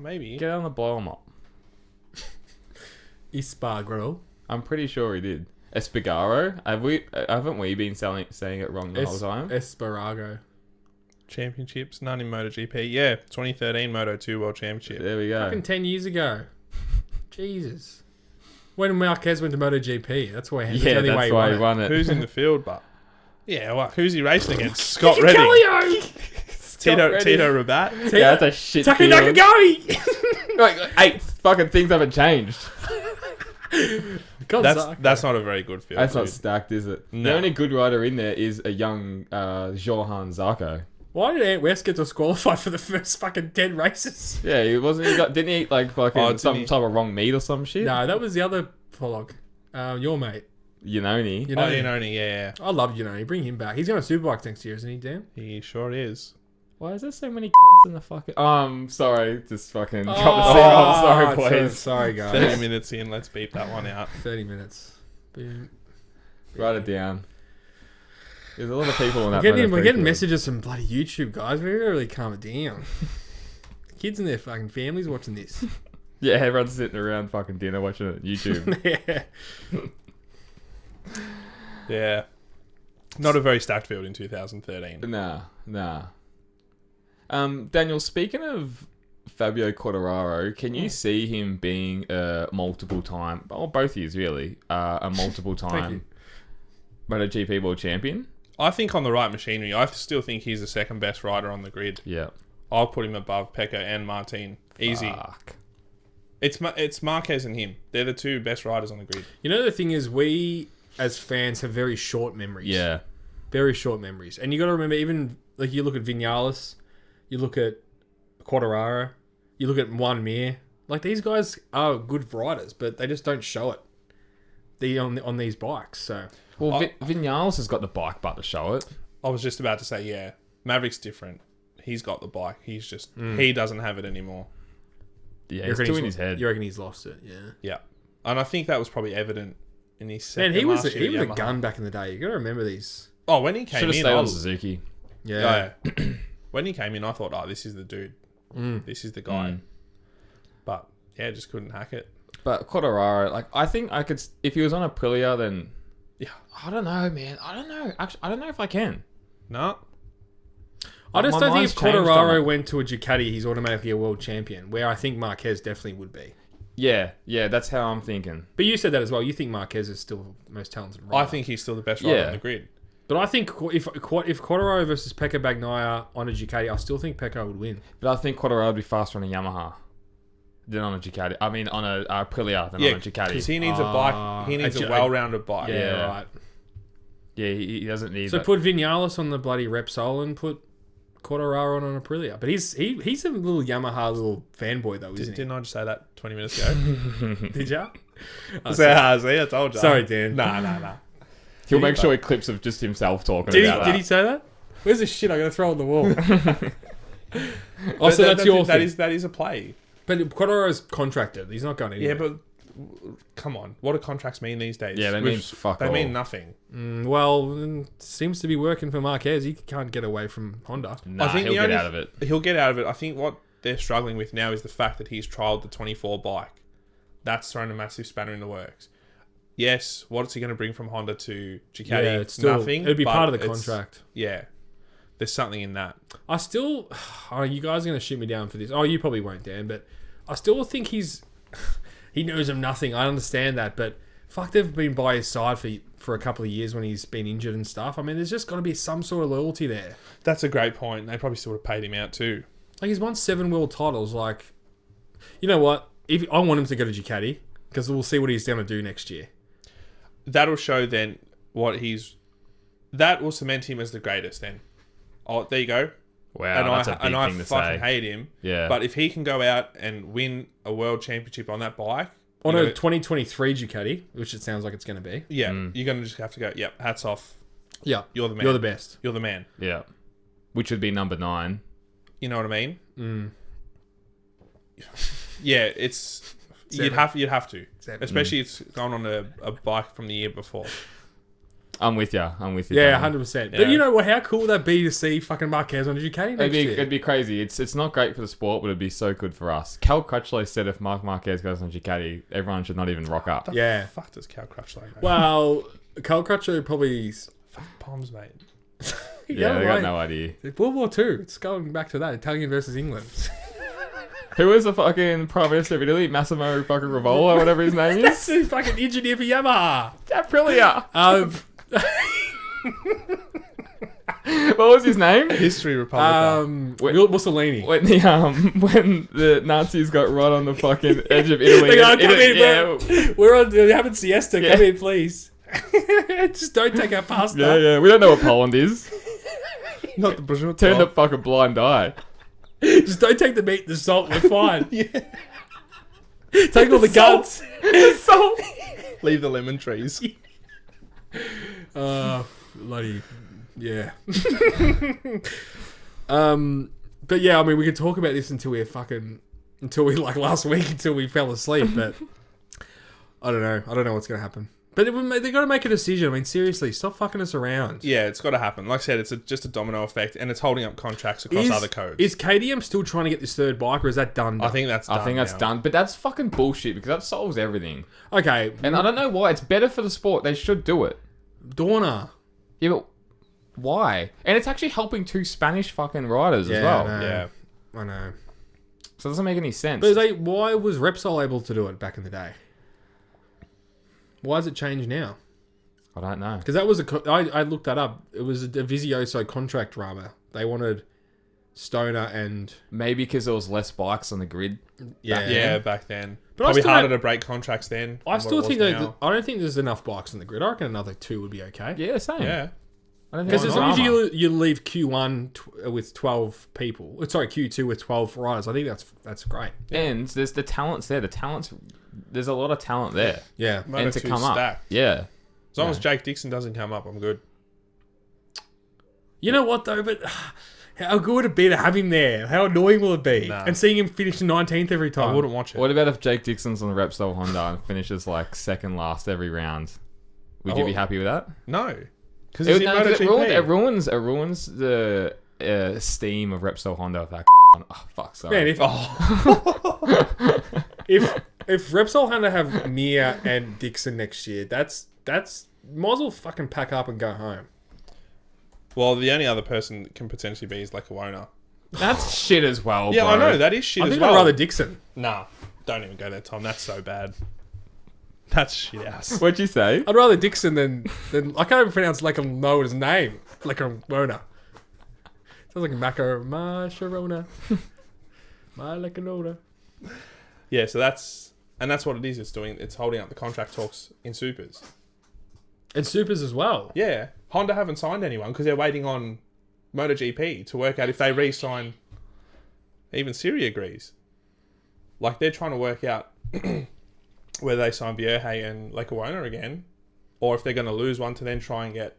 Maybe. Get on the blow him up. Espargaro. I'm pretty sure he did. Espargaro? Haven't we been saying it wrong the whole time? Espargaro. Championships, none in MotoGP. Yeah, 2013 Moto2 World Championship. There we go. Fucking 10 years ago. Jesus. When Marquez went to MotoGP, that's why. Yeah, the only that's way why he won it. Who's in the field, but... Yeah, well, who's he racing against? Scott Redding. Tito Rabat. Yeah, that's a shit Taki field. Nakagami! Like, 8 fucking things haven't changed. That's not a very good field. That's not dude. stacked, is it? No. The only good rider in there is a young Johan Zarco. Why did Ant West get disqualified for the first fucking 10 races? Yeah, didn't he like fucking Oh, some type of wrong meat or some shit? No, that was the other Pollock. Your mate. Yanoni. You know, Oh, Iannone, yeah. I love Bring him back. He's going to Superbikes next year, isn't he, Dan? He sure is. Why is there so many cunts in the fucking... sorry. Just fucking drop the scene off. Sorry, please. Sorry, guys. 30 minutes in, let's beep that one out. 30 minutes. Boom. Write it down. There's a lot of people on that. We're getting messages from bloody YouTube, guys. We gotta really calm it down. Kids and their fucking families watching this. Yeah, everyone's sitting around fucking dinner watching it on YouTube. Yeah. Yeah. Not a very stacked field in 2013. Nah. Daniel, speaking of Fabio Quartararo, can you see him being a multiple time, or both years really, a multiple time MotoGP World Champion? I think on the right machinery, I still think he's the second best rider on the grid. Yeah. I'll put him above Pecco and Martin. Easy. Fuck. It's Marquez and him. They're the two best riders on the grid. You know, the thing is, we as fans have very short memories. Yeah. Very short memories. And you got to remember, even like you look at Vinales, you look at Quartararo, you look at Juan Mir. Like, these guys are good riders, but they just don't show it on these bikes. So, well, Vinales has got the bike but to show it. I was just about to say, yeah, Maverick's different. He's got the bike. He's just he doesn't have it anymore. Yeah, it's too in his head. You reckon he's lost it? Yeah. Yeah, and I think that was probably evident in his second. Man, he was last year a at Yamaha. gun back in the day. You got to remember these. Oh, when he came Should have in, stayed on Suzuki. Yeah. When he came in, I thought, oh, this is the dude. This is the guy. But yeah, just couldn't hack it. But Quartararo, like, I think I could, if he was on Aprilia, then Yeah, I don't know, man. I don't know. Actually, I don't know if I can. no. I just My don't think mind's if changed on Quartararo it. went to a Ducati, he's automatically a world champion, where I think Marquez definitely would be. Yeah, that's how I'm thinking. But you said that as well. You think Marquez is still the most talented rider. I think he's still the best rider Yeah. on the grid. But I think if Quartararo versus Pecco Bagnaia on a Ducati, I still think Pecco would win. But I think Quartararo would be faster on a Yamaha than on a Ducati. I mean, on a Aprilia than on a Ducati. because he needs a bike. He needs a well-rounded bike. Yeah, right. Yeah, he doesn't need So that. put Vinales on the bloody Repsol and put Quartararo on an Aprilia. But he's a little Yamaha little fanboy though, isn't Didn't I just say that 20 minutes ago? he? Did ya? See, I told you. Sorry, Dan. Nah. He'll make sure he clips of just himself talking Did about that. he? Did he say that? Where's this shit? I'm gonna throw it on the wall. But Also, that's your thing. that is a play. But Quartararo's contracted. He's not going anywhere. Yeah, but come on, what do contracts mean these days? Yeah, they mean fuck They all. mean nothing. Well, seems to be working for Marquez. He can't get away from Honda. Nah, I think he'll the get only- out of it. He'll get out of it. I think what they're struggling with now is the fact that he's trialled the 24 bike. That's thrown a massive spanner in the works. Yes, what's he going to bring from Honda to Ducati? Yeah, it's still, nothing. It'd be but part of the it's- contract. Yeah, there's something in that. I still... Oh, you guys are going to shoot me down for this. Oh, you probably won't, Dan. But I still think he knows of nothing. I understand that. But fuck, they've been by his side for a couple of years when he's been injured and stuff. I mean, there's just got to be some sort of loyalty there. That's a great point. They probably still would have paid him out too. Like, he's won 7 world titles. Like, you know what? If I want him to go to Ducati, because we'll see what he's going to do next year. That'll show then what he's... That will cement him as the greatest then. Oh, there you go. Wow, that's a big I thing to fucking say. hate him. Yeah. But if he can go out and win a world championship on that bike... On you're a gonna- 2023 Ducati, which it sounds like it's going to be. Yeah, you're going to just have to go, yep, hats off. Yeah. You're the man. You're the best. You're the man. Yeah. Which would be number 9. You know what I mean? Mm. Yeah, it's... You'd 7. have to. 7. Especially it's gone on a bike from the year before. I'm with you. Yeah, 100%. But Yeah. you know what? How cool would that be to see fucking Marquez on a Ducati next year? It'd be crazy. It's not great for the sport, but it'd be so good for us. Cal Crutchlow said if Mark Marquez goes on Ducati, everyone should not even rock up. Yeah. Fuck does Cal Crutchlow, mate? Well, Carl Crutchlow probably... Fuck Poms, mate. Yeah, they got no idea. World War II. It's going back to that. Italian versus England. Who was the fucking Prime Minister of Italy? Massimo fucking Rivola, whatever his name That's is? the fucking engineer for Yamaha. Aprilia. What was his name? History Republica. Mussolini. When the Nazis got right on the fucking edge of Italy. They go, come Italy- here, bro. We're having siesta. Yeah. Come here, please. Just don't take our pasta. yeah. We don't know what Poland is. Not the Brazil. Turn the fucking blind eye. Just don't take the meat and the salt. We're fine. Take all the guts. Salt. Leave the lemon trees. Bloody, yeah. But yeah, I mean, we could talk about this until we like last week until we fell asleep. But I don't know what's gonna happen. But they got to make a decision. I mean, seriously, stop fucking us around. Yeah, it's got to happen. Like I said, it's just a domino effect, and it's holding up contracts across other codes. Is KTM still trying to get this third bike, or is that done? I think that's done. But that's fucking bullshit because that solves everything. Okay. And I don't know why. It's better for the sport. They should do it. Dorna. Yeah, but why? And it's actually helping 2 Spanish fucking riders as well. I know. So it doesn't make any sense. But why was Repsol able to do it back in the day? Why has it changed now? I don't know. Because that was I looked that up. It was a Vizioso contract drama. They wanted Stoner and... Maybe because there was less bikes on the grid. Back then. But Probably harder to break contracts then. I still think I don't think there's enough bikes on the grid. I reckon another 2 would be okay. Yeah, same. Yeah. Because as long as you leave Q1 with 12 people... Sorry, Q2 with 12 riders, I think that's great. And there's the talents there. There's a lot of talent there. Yeah. And to come stacked. up. Yeah. As long as Jake Dixon doesn't come up, I'm good. You know what, though? But how good would it be to have him there? How annoying will it be? Nah. And seeing him finish 19th every time. I wouldn't watch it. What about if Jake Dixon's on the Repsol Honda and finishes like second last every round? Would you be happy with that? No. Because it's in MotoGP. It ruins the steam of Repsol Honda if that on. Oh, fuck, sorry. Man, if Repsol Honda have Mir and Dixon next year, that's might as well fucking pack up and go home. Well, the only other person that can potentially be is Lekawona. That's shit as well, Yeah, bro. I know. That is shit I as think well. I'd rather Dixon. Nah, don't even go there, Tom. That's so bad. That's shit ass. What'd you say? I'd rather Dixon than I can't even pronounce Lekonona's name. Lekawona. Sounds like Mako Sharona. My Lekonona. Yeah, so that's what it is. It's holding up the contract talks in Supers. And Supers as well. Yeah, Honda haven't signed anyone because they're waiting on MotoGP to work out if they re-sign. Even Siri agrees. Like they're trying to work out whether they sign Vierge and Lekawona again, or if they're going to lose one to then try and get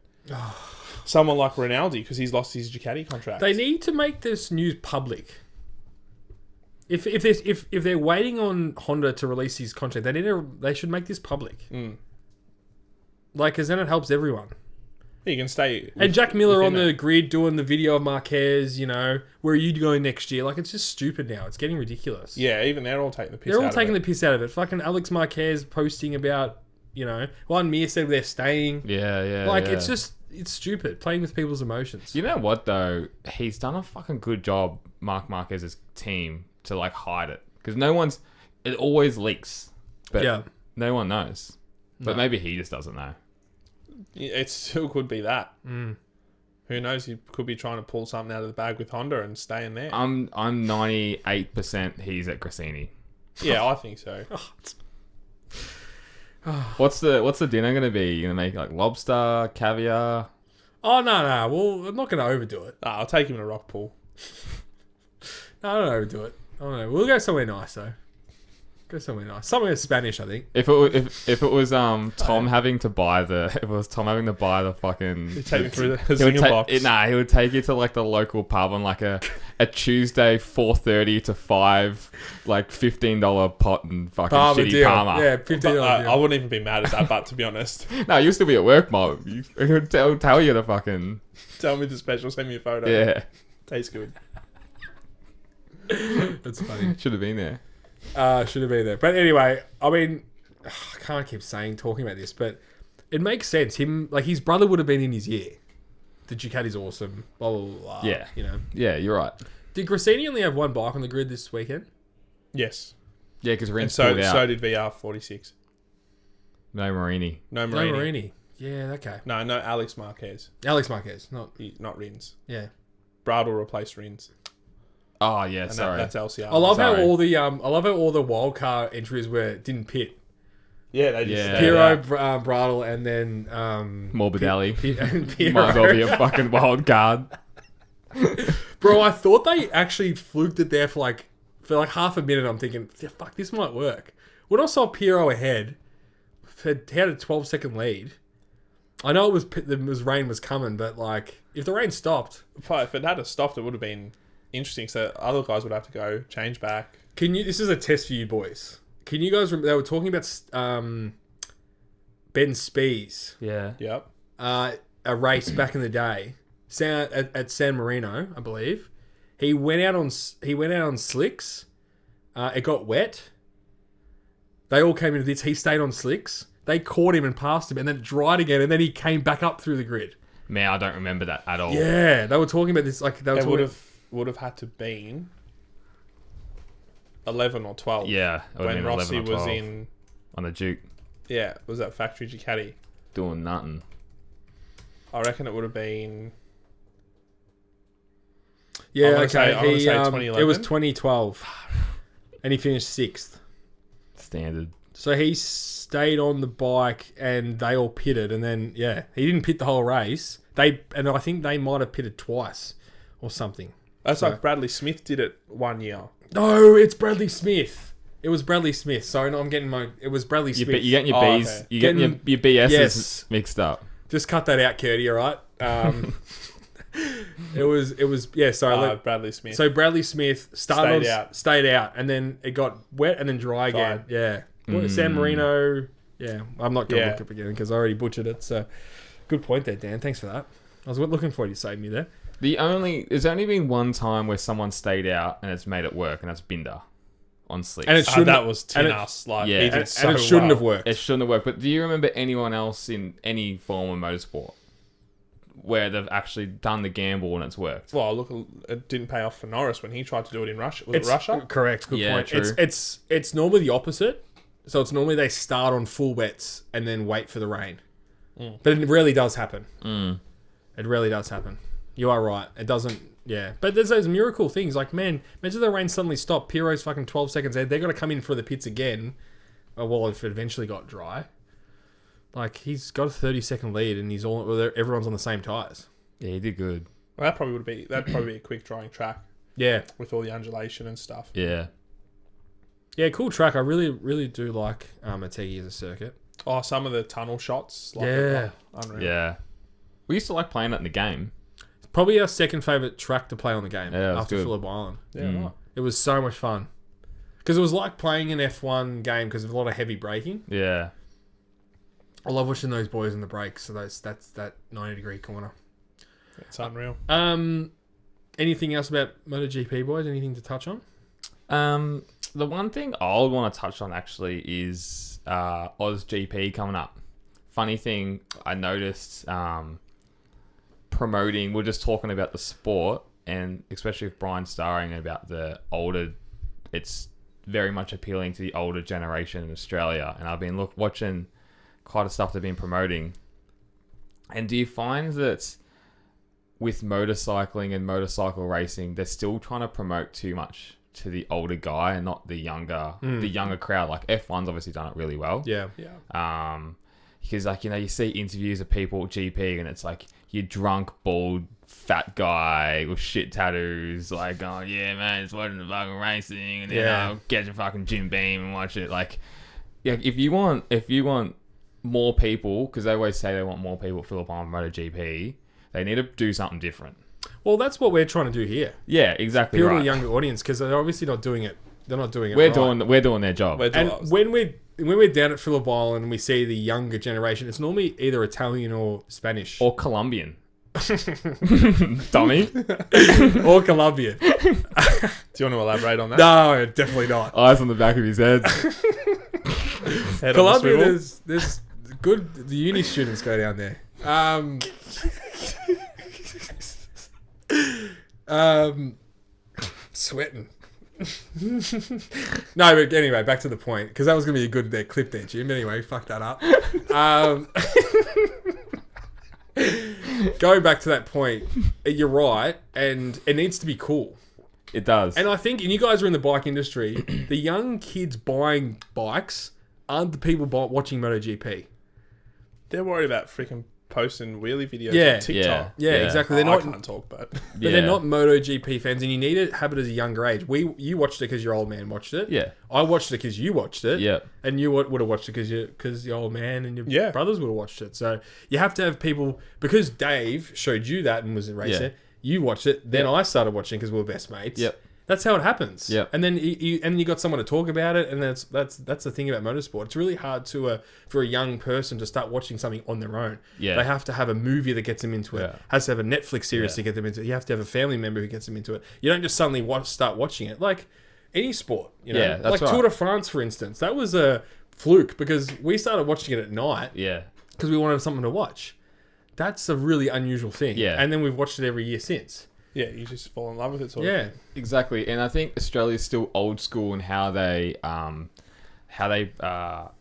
someone like Rinaldi because he's lost his Ducati contract. They need to make this news public. If they're waiting on Honda to release his contract, they should make this public. Like, because then it helps everyone. You can stay. And Jack Miller on the grid doing the video of Marquez, where are you going next year? Like, it's just stupid now. It's getting ridiculous. Yeah, even they're all taking the piss out of it. They're all taking the piss out of it. Fucking Alex Marquez posting about, Juan Mir said they're staying. Yeah. Like, it's just, it's stupid. Playing with people's emotions. You know what, though? He's done a fucking good job, Marc Marquez's team, to, like, hide it. Because it always leaks. But no one knows. But maybe he just doesn't know. It still could be that. Who knows? He could be trying to pull something out of the bag with Honda and stay in there. I'm 98% he's at Grassini. Yeah, I think so. What's the dinner gonna be? You gonna make like lobster, caviar? Oh no! Well, I'm not gonna overdo it. I'll take him to rock pool. No, I don't overdo it. I don't know. We'll go somewhere nice though. Go somewhere nice. Somewhere Spanish, I think. If it was Tom having to buy the fucking. He'd take me through the zinger box. He would take you to like the local pub on like a Tuesday 4:30 to 5, like $15 pot and fucking shitty deal. Parma. Yeah, $15. I wouldn't even be mad at that, but to be honest, No, you'll still be at work, Mom. He would tell you to fucking. tell me the special, send me a photo. Yeah, Tastes good. That's funny. should have been there. Should have been there. But anyway, I mean, I can't keep talking about this, but it makes sense. His brother would have been in his year. The Ducati's awesome. Blah, blah, blah. Yeah. Yeah, you're right. Did Grassini only have one bike on the grid this weekend? Yes. Yeah, because And Rins so pulled out. did VR46. No Marini. No No, Marini. Marini. Yeah, okay. No, Alex Marquez. Alex Marquez. Not Rins. Yeah. Bradle replaced Rins. Oh yeah, And sorry. that's LCR. I love how Sorry. all the wild card entries didn't pit. Yeah, they just Yeah. Piro, Bradle, and then Morbidelli. Piro. Might as well be a fucking wild card. Bro, I thought they actually fluked it there for half a minute. I'm thinking, yeah, fuck, this might work. When I saw Piro ahead, he had a 12-second lead. I know it was rain was coming, but like if the rain stopped, If it had stopped, it would have been interesting. So other guys would have to go change back. this is a test for you boys. Can you guys remember they were talking about Ben Spies, Yeah. Yep. a race back in the day, at San Marino, I believe. He went out on slicks. It got wet. They all came into this. He stayed on slicks. They caught him and passed him, and then it dried again, and then he came back up through the grid. Man, I don't remember that at all. Yeah, they were talking about this. Like they were It talking. would have had to been 11 or 12. Yeah. It would've When been Rossi 11 or was 12 in, on the Duke, was that factory Ducati? doing nothing. I reckon it would have been. Yeah, I'm gonna okay. say- I'm gonna say 2011. It was 2012, and he finished 6th. Standard. So he stayed on the bike, and they all pitted, and then he didn't pit the whole race. I think they might have pitted twice or something. That's So- like Bradley Smith did it one year. No, it's Bradley Smith. It was Bradley Smith. Sorry, no, I'm getting it was Bradley Smith. You getting your Oh, B's, okay. you getting Getting- your BS's Yes. mixed up. Just cut that out, Curdy. All right. It was Sorry. Bradley Smith. So Bradley Smith stayed out, and then it got wet and then dry again. Dried. Yeah. San Marino. Yeah, I'm not going to Yeah. look up again because I already butchered it. So, good point there, Dan. Thanks for that. I was looking for you to save me there. There's only been one time where someone stayed out and it's made it work, and that's Binder on slicks. And it shouldn't. that was and it- Tinas. Like, Yeah. he did And so and it shouldn't well. have worked. It shouldn't have worked. But do you remember anyone else in any form of motorsport where they've actually done the gamble and it's worked? Well, look, it didn't pay off for Norris when he tried to do it in Russia. Was it Russia? Correct. Good Yeah, point. true. It's normally the opposite. So it's normally they start on full wets and then wait for the rain. But it really does happen. It really does happen. You are right. It doesn't. Yeah. But there's those miracle things. Like, man, imagine the rain suddenly stopped. Piro's fucking 12 seconds ahead. They're going to come in for the pits again. Well, if it eventually got dry. Like, he's got a 30-second lead and everyone's on the same tyres. Yeah, he did good. Well, that'd probably be a quick drying track Yeah. with all the undulation and stuff. Yeah. Yeah, cool track. I really, really do like Motegi as a circuit. Oh, some of the tunnel shots. Like Yeah. Unreal. Yeah. We used to like playing it in the game. Probably our second favourite track to play on the game Yeah, it was after good. Phillip Island. Yeah, right. It was so much fun. Because it was like playing an F1 game because of a lot of heavy braking. Yeah. I love watching those boys in the brakes. So that's that 90-degree corner. It's unreal. Anything else about MotoGP, boys? Anything to touch on? The one thing I would want to touch on actually is Oz GP coming up. Funny thing I noticed promoting, we're just talking about the sport, and especially with Brian starring about the older, it's very much appealing to the older generation in Australia. And I've been watching quite a stuff they've been promoting. And do you find that with motorcycling and motorcycle racing, they're still trying to promote too much to the older guy and not the younger crowd? Like F1's obviously done it really well. Yeah. Yeah. Because like, you see interviews of people at GP and it's like your drunk, bald, fat guy with shit tattoos, like, oh yeah, man, it's watching the fucking racing, and then I'll get your fucking Jim Beam and watch it. Like, yeah, if you want more people, because they always say they want more people at Phillip Island MotoGP, they need to do something different. Well, that's what we're trying to do here. Yeah, exactly. Appeal to right. a younger audience because they're obviously not doing it. They're not doing it. We're right. doing their job. And when we're down at Phillip Island and we see the younger generation, it's normally either Italian or Spanish Or Colombian. Dummy. or Colombian. Do you want to elaborate on that? No, definitely not. Eyes on the back of his head. Head on the Colombia, swivel. there's good. The uni students go down there. Sweating. No, but anyway, back to the point because that was gonna be a good clip there, Jim. Anyway, fuck that up. Going back to that point, you're right, and it needs to be cool. It does. And I think, and you guys are in the bike industry, the young kids buying bikes aren't the people watching MotoGP. They're worried about freaking posting wheelie videos Yeah. on TikTok. Yeah, exactly. They're I not, can't talk, but but they're not MotoGP fans, and you need to have it as a younger age. You watched it because your old man watched it. Yeah. I watched it because you watched it. Yeah. And you would have watched it because your old man and your brothers would have watched it. So you have to have people, because Dave showed you that and was a racer. Yeah. You watched it. Then Yep. I started watching because we were best mates. Yep. That's how it happens. Yep. And then you got someone to talk about it, and that's the thing about motorsport. It's really hard for a young person to start watching something on their own. Yeah. They have to have a movie that gets them into it. Yeah. Has to have a Netflix series to get them into it. You have to have a family member who gets them into it. You don't just suddenly start watching it. Like any sport, you know. Yeah, that's like right. Tour de France, for instance. That was a fluke because we started watching it at night Yeah. because we wanted something to watch. That's a really unusual thing. Yeah. And then we've watched it every year since. yeah, you just fall in love with it. Sort of. Yeah. Exactly, and I think Australia's still old school in how they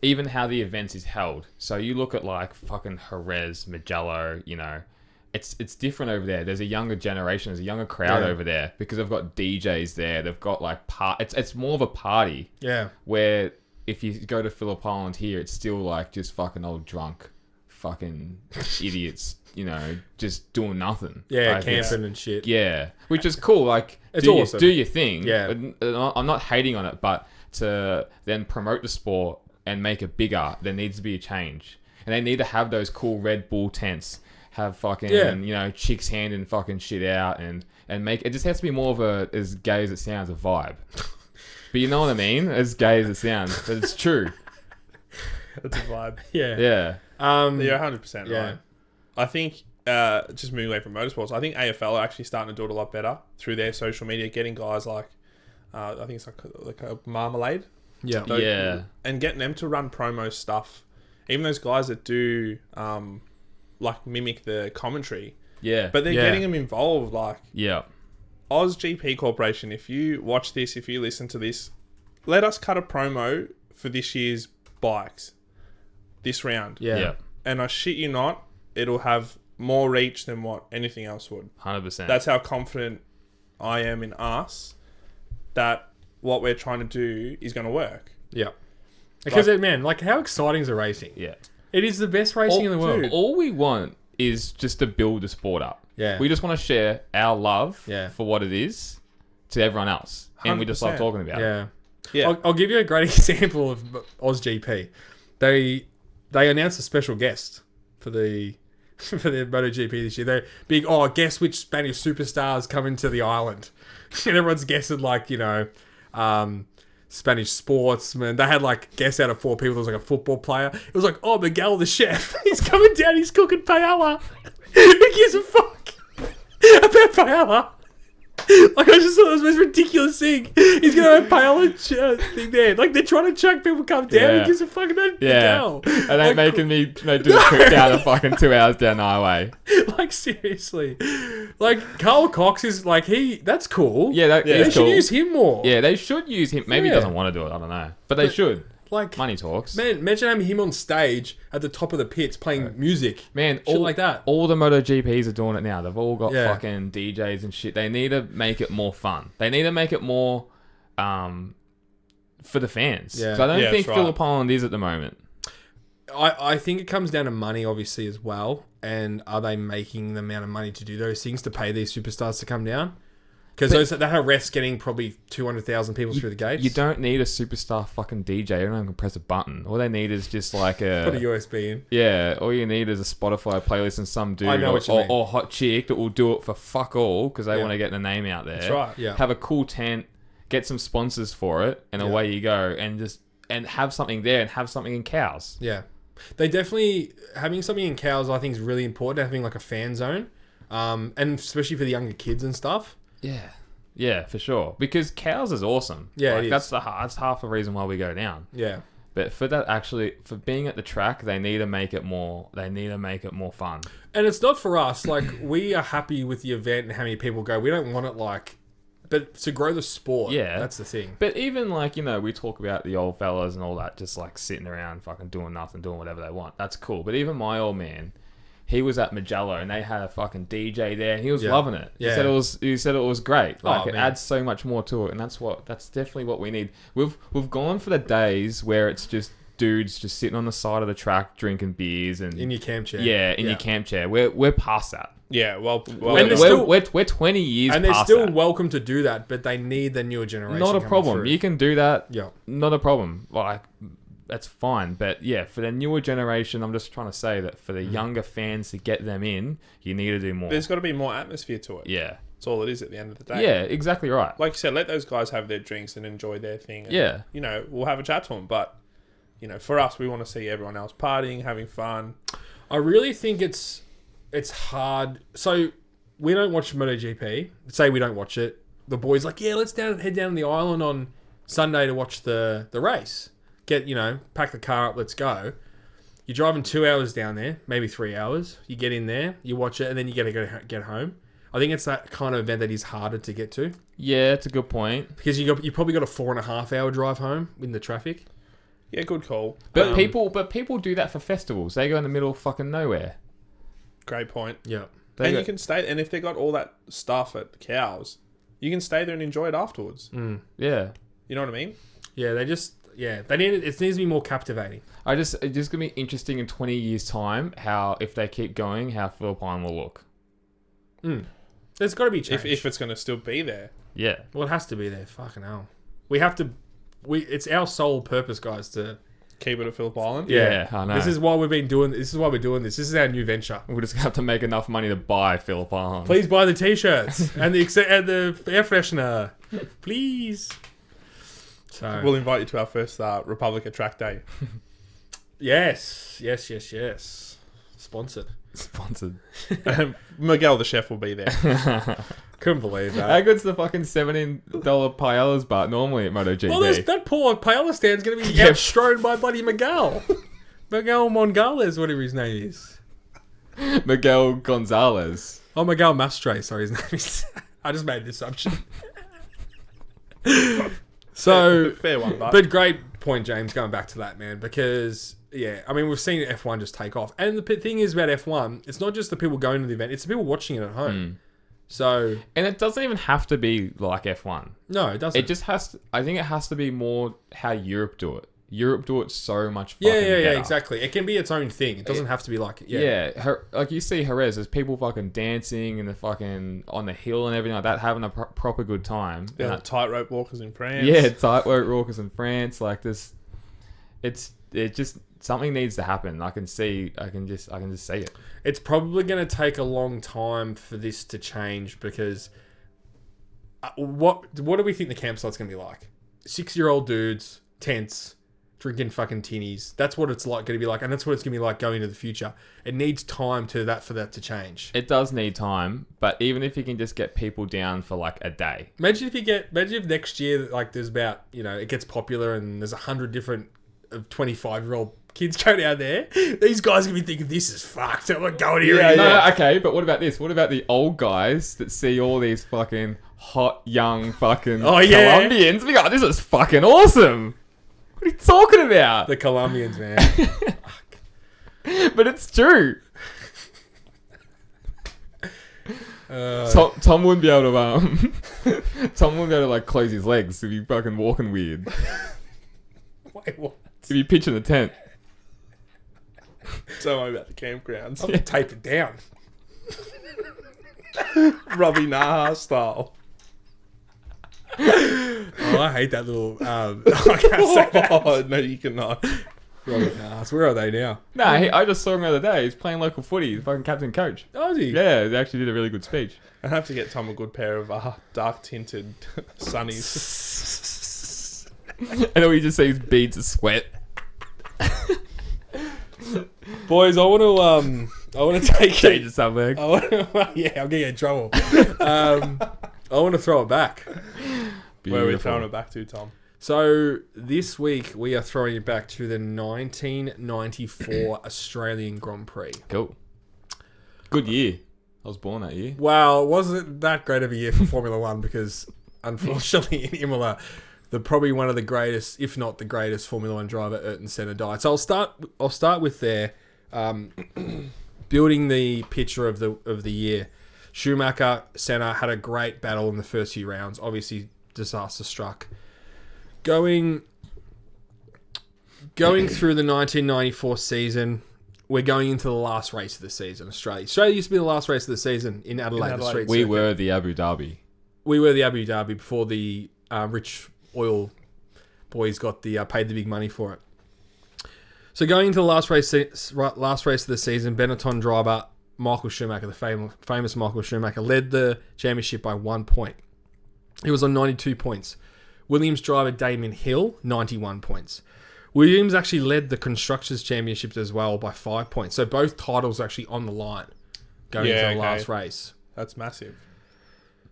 even how the events is held. So you look at like fucking Jerez, Mugello, you know, it's different over there. There's a younger generation, there's a younger crowd over there because they've got DJs there. They've got like it's more of a party. Yeah. Where if you go to Phillip Island here, it's still like just fucking old drunk, fucking idiots. You know, just doing nothing. Yeah, Like, camping and shit. yeah, which is cool. Like, It's do awesome. do your thing. Yeah. I'm not hating on it, but to then promote the sport and make it bigger, there needs to be a change. And they need to have those cool Red Bull tents, have fucking, you know, chicks handing fucking shit out and make it just has to be more of a, as gay as it sounds, a vibe. But you know what I mean? As gay as it sounds, but it's true. That's a vibe. Yeah. Yeah. You're 100% Yeah. right. I think, just moving away from motorsports, I think AFL are actually starting to do it a lot better through their social media, getting guys like, I think it's like a Marmalade. Yeah. Yeah. And getting them to run promo stuff. Even those guys that do, like, mimic the commentary. Yeah. But they're getting them involved. Like, yeah. Oz GP Corporation, if you watch this, if you listen to this, let us cut a promo for this year's bikes. This round. Yeah. Yeah. And I shit you not, it'll have more reach than what anything else would. 100%. That's how confident I am in us that what we're trying to do is going to work. Yeah. Because, man, like, how exciting is the racing? yeah. It is the best racing in the world. dude. All we want is just to build the sport up. Yeah. We just want to share our love for what it is to everyone else. And we just love 100%. talking about it. Yeah. Yeah. I'll give you a great example of Oz GP. They announced a special guest for the MotoGP this year. They're big, guess which Spanish superstars coming to the island. And everyone's guessing, like, you know, Spanish sportsmen. They had, like, guess out of 4 people. There was, like, a football player. It was like, Miguel the chef. He's coming down. He's cooking paella. Who gives a fuck about paella? Like, I just thought it was the most ridiculous thing. He's going to have paella thing there. Like, they're trying to chuck people come down. Yeah. Who gives a fuck about Yeah. Miguel? And they Like, making me do the trip down the fucking 2 hours down the highway. Like, seriously. Like, Carl Cox is, like, that's cool. Yeah, They is should cool. use him more. Yeah, they should use him. Maybe he Yeah. doesn't want to do it. I don't know. But they should. Like, Money talks. man, imagine having him on stage at the top of the pits playing music. Man, Shit like that. All the MotoGPs are doing it now. They've all got Yeah. fucking DJs and shit. They need to make it more fun. They need to make it more for the fans. Yeah. 'Cause I don't Yeah, think that's right. Phillip Island is at the moment. I think it comes down to money, obviously, as well. And are they making the amount of money to do those things to pay these superstars to come down? Because they have refs getting probably 200,000 people through the gates. You don't need a superstar fucking DJ. You don't even press a button. All they need is just like put a USB in. Yeah, all you need is a Spotify playlist and some dude I know what you mean. or hot chick that will do it for fuck all because they Yeah. want to get the name out there. That's right. Yeah. Have a cool tent, get some sponsors for it, and away you go. And have something there and have something in Cows. Yeah. They definitely, having something in Cows, I think, is really important. Having like a fan zone. And especially for the younger kids and stuff. Yeah, for sure. Because Cows is awesome. Yeah, Like, it that's is. that's half the reason why we go down. Yeah. But for being at the track, they need to make it more. They need to make it more fun. And it's not for us. Like, we are happy with the event and how many people go. We don't want it like... But to grow the sport, Yeah. that's the thing. But even like, you know, we talk about the old fellas and all that, just like sitting around fucking doing nothing, doing whatever they want. That's cool. But even my old man, he was at Mugello and they had a fucking DJ there and he was loving it. Yeah. He said it was great. Like, it man. adds so much more to it, and that's definitely what we need. We've gone for the days where it's just dudes just sitting on the side of the track drinking beers and In your camp chair. your camp chair. We're past that. Yeah, well, And they're still- We're 20 years And they're past still that. welcome to do that, but they need the newer generation. Not a coming problem. through. You can do that. Yeah. Not a problem. Like, that's fine. But yeah, for the newer generation, I'm just trying to say that for the younger fans to get them in, you need to do more. there's got to be more atmosphere to it. Yeah. That's all it is at the end of the day. Yeah, exactly right. Like you said, let those guys have their drinks and enjoy their thing. And, Yeah. You know, we'll have a chat to them. But, you know, for us, we want to see everyone else partying, having fun. I really think it's hard. So we don't watch MotoGP. Say we don't watch it. The boys like, yeah, let's head down to the island on Sunday to watch the race. Pack the car up, let's go. You're driving 2 hours down there, maybe 3 hours. You get in there, you watch it, and then you got to get home. I think it's that kind of event that is harder to get to Yeah, it's a good point. because you probably got a 4.5 hour drive home in the traffic. Yeah, good call. But people do that for festivals. They go in the middle of fucking nowhere. Great point. Yeah. They And go- you can stay, and if they got all that stuff at Cows, you can stay there and enjoy it afterwards. Yeah. You know what I mean? Yeah, they need it needs to be more captivating. It's just gonna be interesting in 20 years' time how if they keep going, how Philippine will look. There's got to be change. If it's going to still be there. Yeah. Well, it has to be there. Fucking hell. We have to. It's our sole purpose, guys. To Keep it at Phillip Island. Yeah, I know. This is why we've been doing. This is why we're doing this. This is our new venture. We're just gonna have to make enough money to buy Philippine. Please buy the t-shirts and the air freshener, please. So We'll invite you to our first Republica track day. yes. Sponsored. Sponsored. Miguel the chef will be there. Couldn't believe How that. good's the fucking $17 paellas bar normally at MotoGP? Well, that poor paella stand's going to be Yeah. outstrode by bloody Miguel. Miguel Mongales, whatever his name is. Miguel Gonzalez. Oh, Miguel Mastre, sorry, his name is. I just made an assumption. So, Fair one, but great point, James, going back to that, man, because, yeah, I mean, we've seen F1 just take off. And the thing is about F1, it's not just the people going to the event, it's the people watching it at home. So, And it doesn't even have to be like F1. no, it doesn't. It just has to, I think it has to be more how Europe do it. Europe do it so much yeah, fucking better. exactly. It can be its own thing. It doesn't have to be like, Like you see Jerez, there's people fucking dancing and the fucking on the hill and everything like that, having a proper good time. Yeah, And the tightrope walkers in France. yeah, tightrope walkers in France, like this. It just something needs to happen. I can just see it. It's probably going to take a long time for this to change because what do we think the campsite's going to be like? 6-year-old dudes, tents, drinking fucking tinnies. That's what it's like going to be like, and that's what it's going to be like going into the future. It needs time for that to change. It does need time, but even if you can just get people down for like a day. Imagine if next year like there's about it gets popular and there's 100 different 25-year-old kids go down there. These guys are gonna be thinking this is fucked. I'm not going here anymore. No, okay, but what about this? What about the old guys that see all these fucking hot young fucking Colombians? We go, this is fucking awesome. What are you talking about? The Colombians, man. But it's true. Tom wouldn't be able to Tom wouldn't be able to like close his legs if he fucking walking weird. Wait, what? If you pitch in the tent. Don't worry about the campgrounds. I'll tape it down. Robbie Naha style. Oh, I hate that little. I can't say that. Oh, no, you cannot. Where are they now? Nah, I just saw him the other day. He's playing local footy. He's fucking captain coach. Oh, is he? Yeah, he actually did a really good speech. I have to get Tom a good pair of dark tinted sunnies. And all you just see is beads of sweat. Boys, I want to take Change it something. I'll get you in trouble. I want to throw it back. Where are we throwing it back to, Tom? So this week we are throwing it back to the 1994 Australian Grand Prix. Cool. Good year. I was born that year. Well, it wasn't that great of a year for Formula One because unfortunately in Imola, probably one of the greatest, if not the greatest, Formula One driver, Ayrton Senna, died. So I'll start with there, building the picture of the year. Schumacher, Senna had a great battle in the first few rounds. Obviously, disaster struck. Going going through the 1994 season, we're going into the last race of the season, Australia. Australia used to be the last race of the season in Adelaide. The Adelaide. street We circuit. were the Abu Dhabi. We were the Abu Dhabi before the rich oil boys got paid the big money for it. So going into the last race of the season, Benetton driver Michael Schumacher, the famous Michael Schumacher, led the championship by 1 point. He was on 92 points. Williams driver Damon Hill, 91 points. Williams actually led the Constructors' Championships as well by 5 points. So both titles are actually on the line going into the last race. That's massive.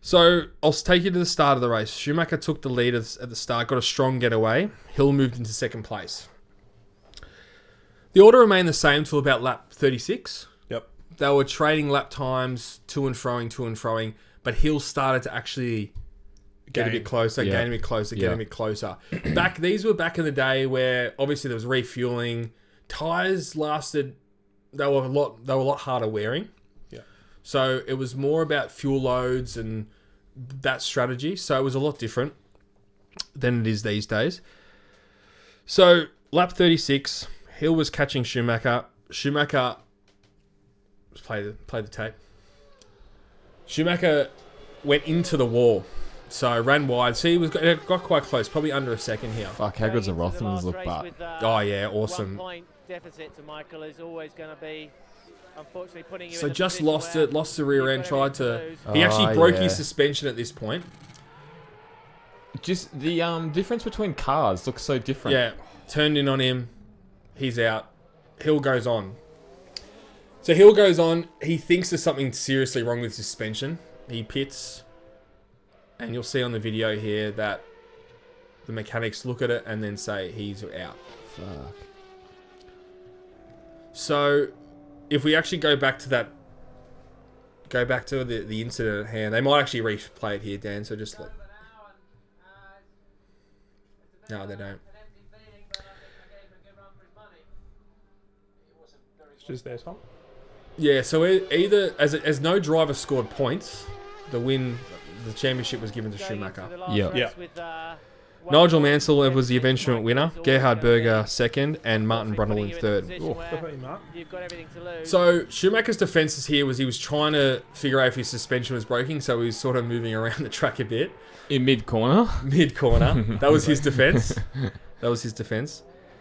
So I'll take you to the start of the race. Schumacher took the lead at the start, got a strong getaway. Hill moved into second place. The order remained the same till about lap 36. Yep. They were trading lap times, to and froing, but Hill started to actually get a bit closer, Yeah. getting a bit closer, getting a bit closer. These were back in the day where obviously there was refueling. Tires lasted; they were a lot harder wearing. Yeah. So it was more about fuel loads and that strategy. So it was a lot different than it is these days. So lap 36, Hill was catching Schumacher. Schumacher, let's play the tape. Schumacher went into the wall. So ran wide. See, it got quite close, probably under a second here. Fuck, how good's the Rothmans look back? Oh yeah, awesome. 1 point deficit to Michael is always going to be, unfortunately, putting you So in a just position lost the where rear end, you've got tried everything to. lose. He actually broke yeah. his suspension at this point. Just the difference between cars looks so different. Yeah, turned in on him. He's out. Hill goes on. So Hill goes on. He thinks there's something seriously wrong with his suspension. He pits. And you'll see on the video here that the mechanics look at it and then say he's out. Fuck. So if we actually go back to the incident at hand, they might actually replay it here, Dan. So just look. No, they don't. It's just there, Tom. Yeah, so either as no driver scored points, the championship was given to Schumacher. Yeah. Nigel Mansell was the eventual winner, Gerhard Berger second, and Martin Brundle in third. So Schumacher's defences here was he was trying to figure out if his suspension was breaking, so he was sort of moving around the track a bit. In mid-corner? Mid-corner. That was his defence.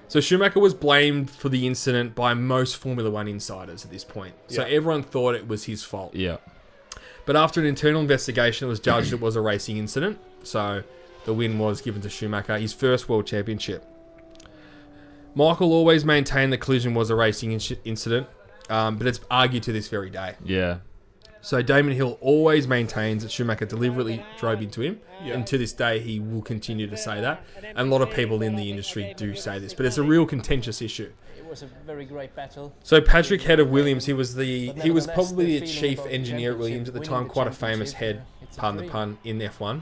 So Schumacher was blamed for the incident by most Formula One insiders at this point. So everyone thought it was his fault. Yeah. But after an internal investigation, it was judged it was a racing incident. So the win was given to Schumacher, his first world championship. Michael always maintained the collision was a racing incident, but it's argued to this very day. Yeah. So Damon Hill always maintains that Schumacher deliberately drove into him, Yeah. and to this day he will continue to say that. And a lot of people in the industry do say this, but it's a real contentious issue. It was a very great battle. So Patrick Head of Williams, he was probably the chief engineer at Williams at the time, quite a famous head, pardon the pun, in F1.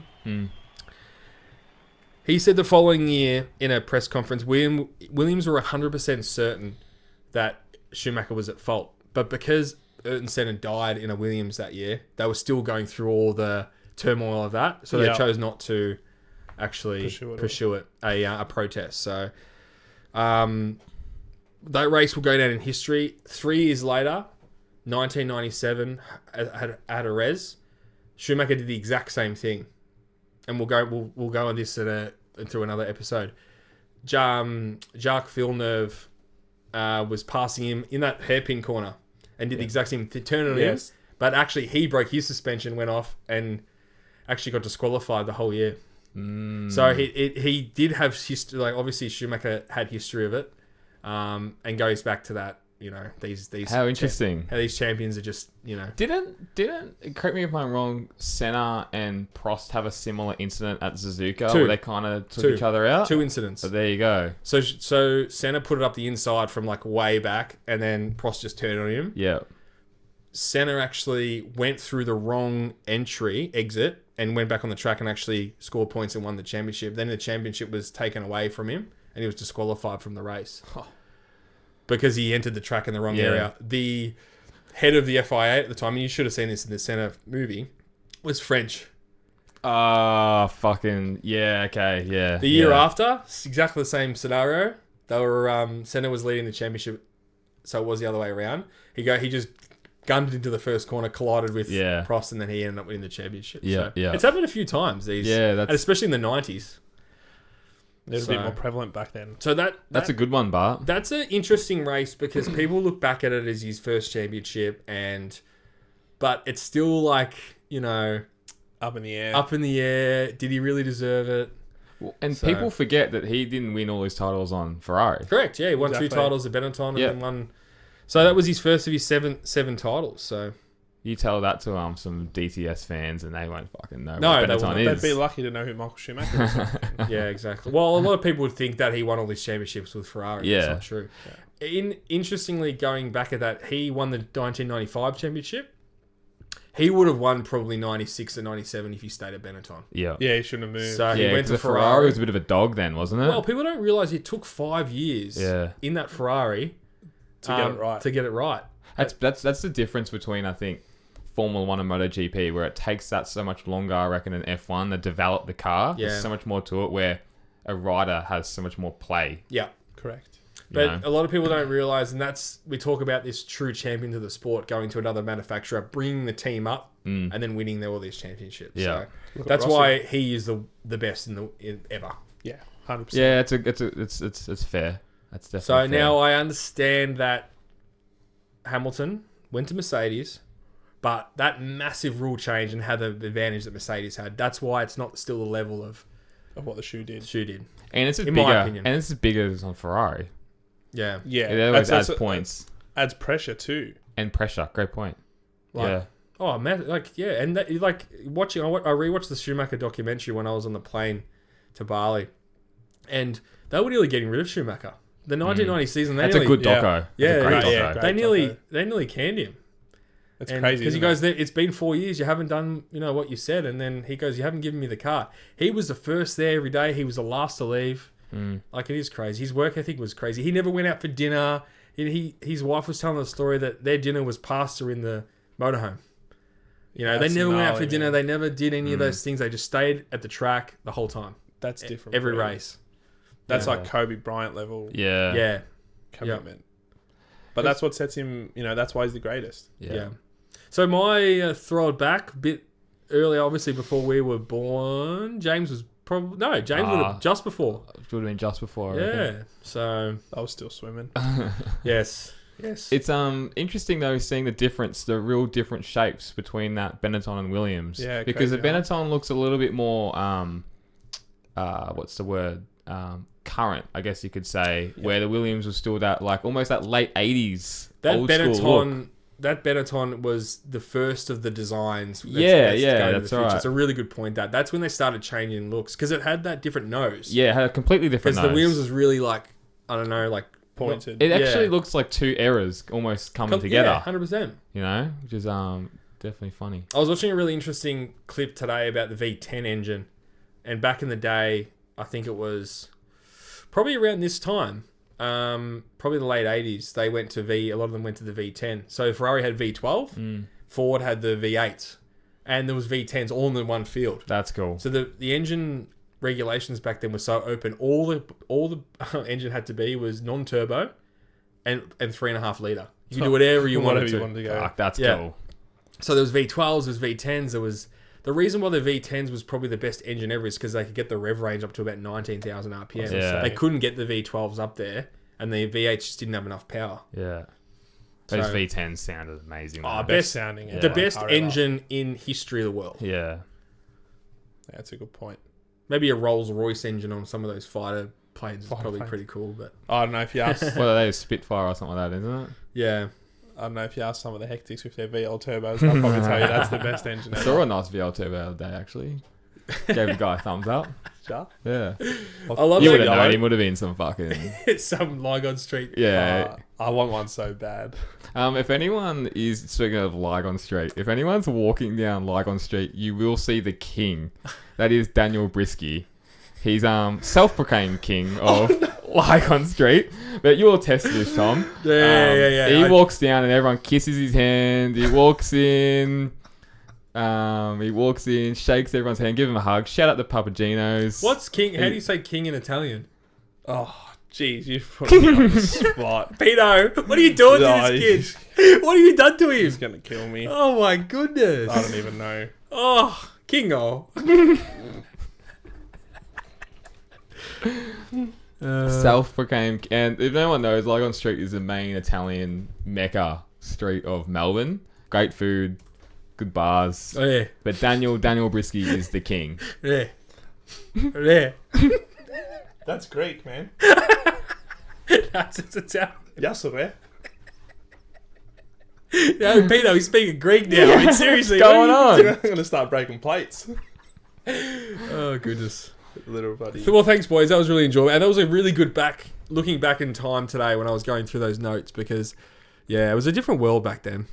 He said the following year in a press conference, Williams were 100% certain that Schumacher was at fault, but because Ayrton Senna died in a Williams that year, they were still going through all the turmoil of that, so they chose not to actually pursue it, a protest. So that race will go down in history. 3 years later, 1997, at Jerez, Schumacher did the exact same thing, and we'll go on this through another episode. Jacques Villeneuve was passing him in that hairpin corner and did the exact same thing, turned on him, but actually he broke his suspension, went off, and actually got disqualified the whole year. So he did have history. Like obviously Schumacher had history of it, and goes back to that. You know, these How interesting. How these champions are just, you know. Didn't correct me if I'm wrong, Senna and Prost have a similar incident at Suzuka where they kind of took each other out? 2 incidents. So there you go. So Senna put it up the inside from like way back, and then Prost just turned on him. Yeah. Senna actually went through the wrong exit, and went back on the track and actually scored points and won the championship. Then the championship was taken away from him, and he was disqualified from the race. Because he entered the track in the wrong area. The head of the FIA at the time, and you should have seen this in the Senna movie, was French. Fucking, yeah, okay, yeah. The year after, it's exactly the same scenario. They were Senna was leading the championship, so it was the other way around. He just gunned into the first corner, collided with Prost, and then he ended up winning the championship. Yeah, so it's happened a few times. And especially in the 90s. It was a bit more prevalent back then. So that's a good one, Bart. That's an interesting race because people look back at it as his first championship, but it's still like, up in the air. Up in the air. Did he really deserve it? And people forget that he didn't win all his titles on Ferrari. Correct. Yeah, he won 2 titles at Benetton and then won. So that was his first of his seven titles. So you tell that to some DTS fans and they won't fucking know No, what they Benetton They'd is. be lucky to know who Michael Schumacher is. yeah, exactly. Well, a lot of people would think that he won all these championships with Ferrari. Yeah. That's not true. Yeah. Interestingly, going back at that, he won the 1995 championship. He would have won probably 96 and 97 if he stayed at Benetton. Yeah. Yeah, he shouldn't have moved. So he went to Ferrari was a bit of a dog then, wasn't it? Well, people don't realise it took 5 years in that Ferrari to get it right. To get it right. That's the difference between, I think, Formula 1 and MotoGP, where it takes that so much longer, I reckon, in F1 to develop the car. Yeah. There's so much more to it, where a rider has so much more play. Yeah. Correct. But a lot of people don't realise, and we talk about this true champion of the sport going to another manufacturer, bringing the team up, and then winning all these championships. Yeah. So that's why he is the best ever. Yeah, 100%. Yeah, it's fair. That's definitely So fair. now I understand that Hamilton went to Mercedes, but that massive rule change and had the advantage that Mercedes had. That's why it's not still the level of what the shoe did. And it's in my opinion. And it's as big as on Ferrari. Yeah. Yeah. It always adds points. Adds pressure too. And pressure. Great point. Yeah. Oh man, and that, watching. I rewatched the Schumacher documentary when I was on the plane to Bali, and they were nearly getting rid of Schumacher. The 1990 season. That's a good doco. Yeah, That's a great yeah. doco. They nearly canned him. That's crazy. Because he goes, it's been 4 years. You haven't done, what you said. And then he goes, you haven't given me the car. He was the first there every day. He was the last to leave. It is crazy. His work ethic was crazy. He never went out for dinner. His wife was telling the story that their dinner was pasta in the motorhome. They never went out for dinner. They never did any of those things. They just stayed at the track the whole time. That's different. Every race. That's like Kobe Bryant level. Yeah. Commitment. But that's what sets him. That's why he's the greatest. Yeah. So my throw it back a bit earlier, obviously before we were born. James was would have just before. It would have been just before. Yeah. So I was still swimming. yes. It's interesting though seeing the real different shapes between that Benetton and Williams. Yeah, because the crazy, Benetton looks a little bit more what's the word? Current, I guess you could say, where the Williams was still that almost that late 80s old school look. That Benetton was the first of the designs. That's right. It's a really good point. That's when they started changing looks because it had that different nose. Yeah, it had a completely different nose. Because the Williams was really pointed. It actually looks like two eras almost coming together. 100%. Which is definitely funny. I was watching a really interesting clip today about the V10 engine, and back in the day, I think it was probably around this time. Probably the late 80s, a lot of them went to the V10. So Ferrari had V12, Ford had the V8, and there was V10s all in the one field. That's cool. So the engine regulations back then were so open. All the engine had to be was non-turbo and 3.5 litre. You could do whatever you wanted to. go. Fuck, that's cool. So there was V12s, there was V10s, the reason why the V10s was probably the best engine ever is because they could get the rev range up to about 19,000 RPM. Yeah. They couldn't get the V12s up there, and the V8s just didn't have enough power. Yeah. Those V10s sounded amazing. Best sounding. The best engine in history of the world. Yeah. That's a good point. Maybe a Rolls-Royce engine on some of those fighter planes is probably pretty cool, but I don't know if you ask. What are they, Spitfire or something like that, isn't it? yeah. I don't know if you ask some of the hectics with their VL turbos, they'll probably tell you that's the best engine I ever. saw a nice VL turbo the other day, actually. Gave the guy a thumbs up. Sure. Yeah. I love You that would have guy. known him. Would have been some fucking... Some Lygon Street. Yeah. I want one so bad. If anyone is, speaking of Lygon Street, if anyone's walking down Lygon Street, you will see the king. That is Daniel Brisky. He's self-proclaimed king of Lygon Street. But you'll test this, Tom. Yeah. He walks down and everyone kisses his hand. He walks in. Shakes everyone's hand, give him a hug. Shout out to Papagenos. What's king? How do you say king in Italian? Oh, Jeez, you've put me on the spot. Pino, what are you doing to this kid? What have you done to him? He's going to kill me. Oh my goodness. I don't even know. Oh, Kingo. Self-proclaimed, and if no one knows, Lygon Street is the main Italian mecca street of Melbourne. Great food, good bars. Oh, yeah. But Daniel Brisky is the king. Yeah. Yeah. That's Greek, man. That's it's Italian. Yes, sir. No, Pino, he's speaking Greek now. I mean, seriously. What's going on? I'm going to start breaking plates. Oh, goodness. Little buddy. Well, thanks, boys. That was really enjoyable. And that was a really good looking back in time today when I was going through those notes because, yeah, it was a different world back then.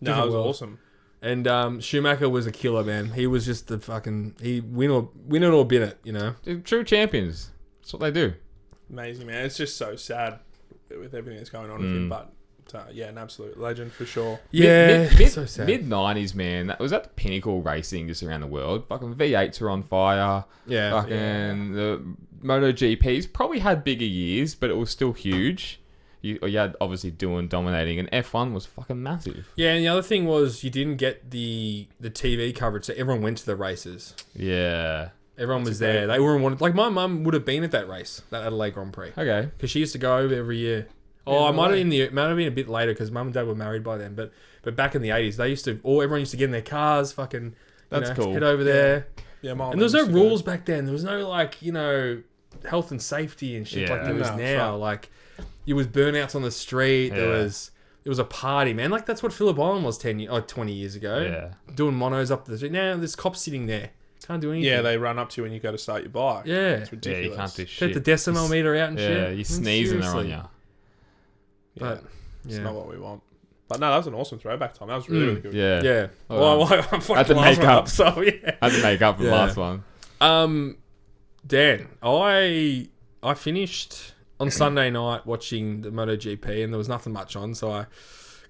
No, it was world. awesome. And Schumacher was a killer, man. He was just the fucking... He win it or bin it, you know? They're true champions. That's what they do. Amazing, man. It's just so sad with everything that's going on with him. But, yeah, an absolute legend for sure. Yeah, so sad. Mid-90s, man. That was at the pinnacle racing just around the world. Fucking V8s were on fire. Yeah. Fucking the MotoGPs probably had bigger years, but it was still huge. You had obviously dominating, and F1 was fucking massive. Yeah, and the other thing was you didn't get the TV coverage, so everyone went to the races. Yeah. Everyone was there. They were like my mum would have been at that race, that Adelaide Grand Prix, Okay. because she used to go over every year. Oh, I might have been a bit later because mum and dad were married by then. But back in the 80s, they used to everyone used to get in their cars, fucking That's cool. head over there. Yeah, And there was no rules back then. There was no health and safety and shit like there is now. Like it was burnouts on the street. Yeah. It was a party, man. Like that's what Phillip Island was 20 years ago. Yeah. Doing monos up the street. Now there's cops sitting there. Can't do anything. Yeah, they run up to you when you go to start your bike. Yeah. It's Yeah, ridiculous. you can't do Set shit. the decimal meter out and shit. Yeah, you sneeze and they're on Seriously. you. But It's not what we want. But no, that was an awesome throwback time. That was really, really good. Yeah. yeah. Oh, Well, I'm Had fucking to last make one up. up, so yeah. Had to make up for the Yeah. last one. Dan, I finished on Sunday night watching the MotoGP and there was nothing much on, so I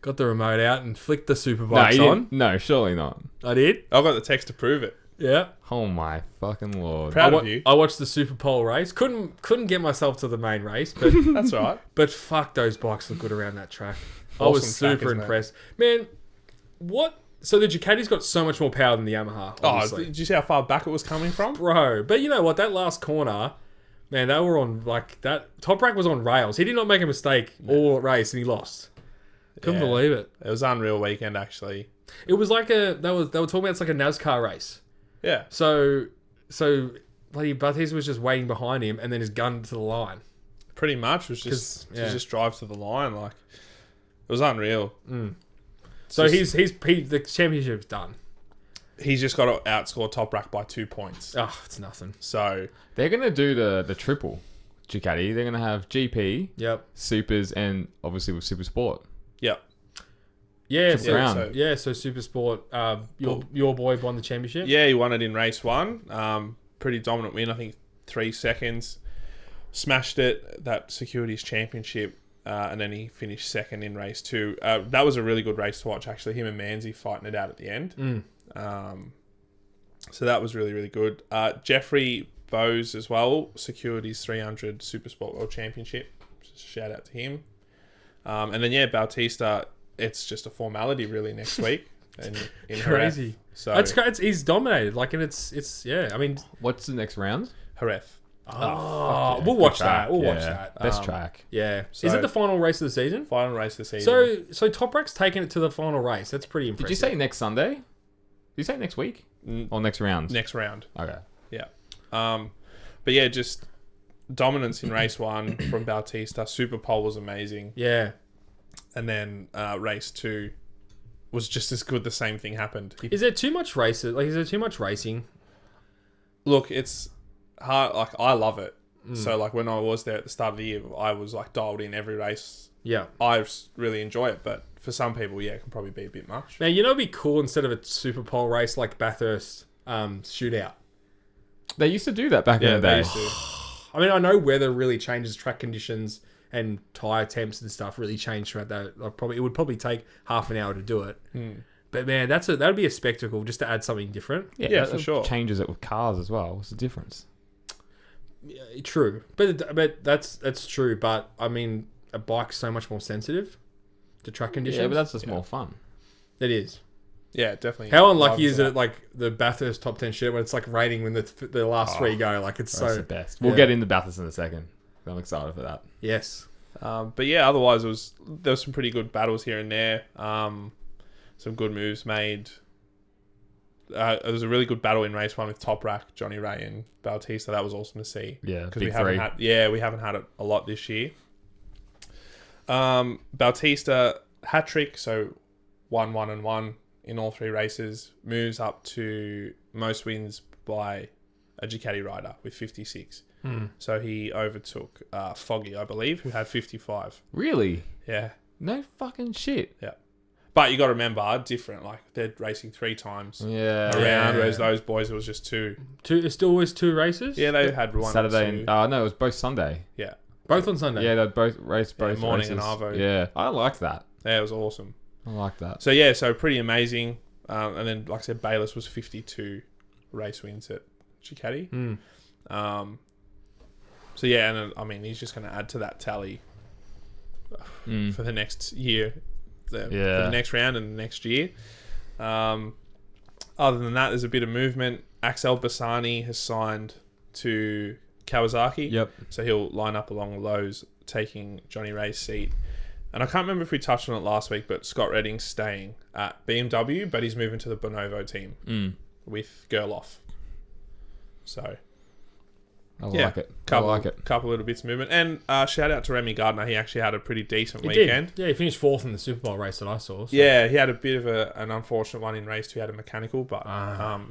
got the remote out and flicked the Superbikes on. No, surely not. I did. I got the text to prove it. Yeah. Oh my fucking lord. Proud of you. I watched the Super Pole race. Couldn't get myself to the main race, but That's all right. but fuck, those bikes look good around that track. I Awesome was track, super isn't it? impressed. Man, what? So the Ducati's got so much more power than the Yamaha, Oh, obviously. did you see how far back it was coming from? Bro, but you know what? That last corner, man, they were on like that. Toprak was on rails. He did not make a mistake all race, and he lost. Couldn't Yeah. believe it. It was an unreal weekend, actually. It was like they were talking about it's like a NASCAR race. Yeah. So bloody Bautista was just waiting behind him, and then his gun to the line. Pretty much. It was 'Cause, just yeah. to just drive to the line. Like, it was unreal. So Just- the championship's done. He's just got to outscore Toprak by 2 points. Oh, it's nothing. So, They're going to do the triple Ducati. They're going to have GP, Yep. Supers, and obviously with Super Sport. yeah. Yeah. Triple crown. So Super Sport. Your boy won the championship. Yeah, he won it in race 1. Pretty dominant win. I think 3 seconds. Smashed it. That secured his championship. And then he finished second in race 2. That was a really good race to watch, actually. Him and Manzi fighting it out at the end. So that was really, really good. Jeffrey Bowes as well secured his 300 Supersport World Championship. Just a shout out to him. And then, yeah, Bautista, it's just a formality, really, next week. In Crazy. Jerez. So, That's great. He's dominated. Like, and it's yeah. I mean, What's the next round? Jerez. we'll watch Good track, that. We'll yeah. watch that. Best track. Yeah. So- Is it the final race of the season? Final race of the season. So Toprak's taking it to the final race. That's pretty impressive. Did you say next Sunday? Did you say next week? Or next round? Next round. Okay. Yeah. But yeah, just dominance in race 1 from Bautista. Super pole was amazing. Yeah. And then race 2 was just as good. The same thing happened. Is there too much races? Like, is there too much racing? Look, it's hard. Like, I love it. So, like, when I was there at the start of the year, I was, like, dialed in every race. Yeah. I really enjoy it. But for some people, yeah, it can probably be a bit much. Now, you know, it'd be cool instead of a Super Pole race like Bathurst shootout. They used to do that back in the they day. used to. I mean, I know weather really changes, track conditions and tire temps and stuff really change throughout that. Like, it would probably take half an hour to do it. But man, that'd be a spectacle just to add something different. Yeah, that for sure. Changes it with cars as well. What's the difference? True, but that's true. But I mean, a bike's so much more sensitive to track conditions. Yeah, but that's just more fun. It is. Yeah, definitely. How unlucky is it? Like the Bathurst top 10 shit, when it's like raining when the last three go. Like it's That's so the best. We'll get into Bathurst in a second. I'm excited for that. yes. But yeah, otherwise there was some pretty good battles here and there. Some good moves made. There was a really good battle in race 1 with Toprak, Johnny Ray, and Bautista. That was awesome to see. Yeah, because big we haven't three. we haven't had it a lot this year. Bautista hat trick, so 1-1-1 in all 3 races, moves up to most wins by a Ducati rider with 56. So he overtook Foggy, I believe, who had 55. Really? Yeah. No fucking shit. Yeah. But you got to remember, different. Like, they're racing 3 times Yeah. around, whereas those boys, it was just 2. It's still always 2 races. Yeah, they had one Saturday or 2. and no, it was both Sunday. Yeah. Both on Sunday. Yeah, they both raced both morning and races. Arvo. Yeah, I like that. Yeah, it was awesome. I like that. So, yeah, so pretty amazing. And then, like I said, Bayless was 52 race wins at Ducati. So, yeah, and I mean, he's just going to add to that tally for the next year. For the next round and the next year. Other than that, there's a bit of movement. Axel Bassani has signed to Kawasaki. Yep. So he'll line up along those, taking Johnny Ray's seat. And I can't remember if we touched on it last week, but Scott Redding's staying at BMW, but he's moving to the Bonovo team with Gerloff. So I like it. Couple, I like it. Couple little bits of movement. And shout out to Remy Gardner. He actually had a pretty decent He weekend. did. Yeah, he finished 4th in the Super Bowl race that I saw. So. Yeah, he had a bit of an unfortunate one in race 2. He had a mechanical, but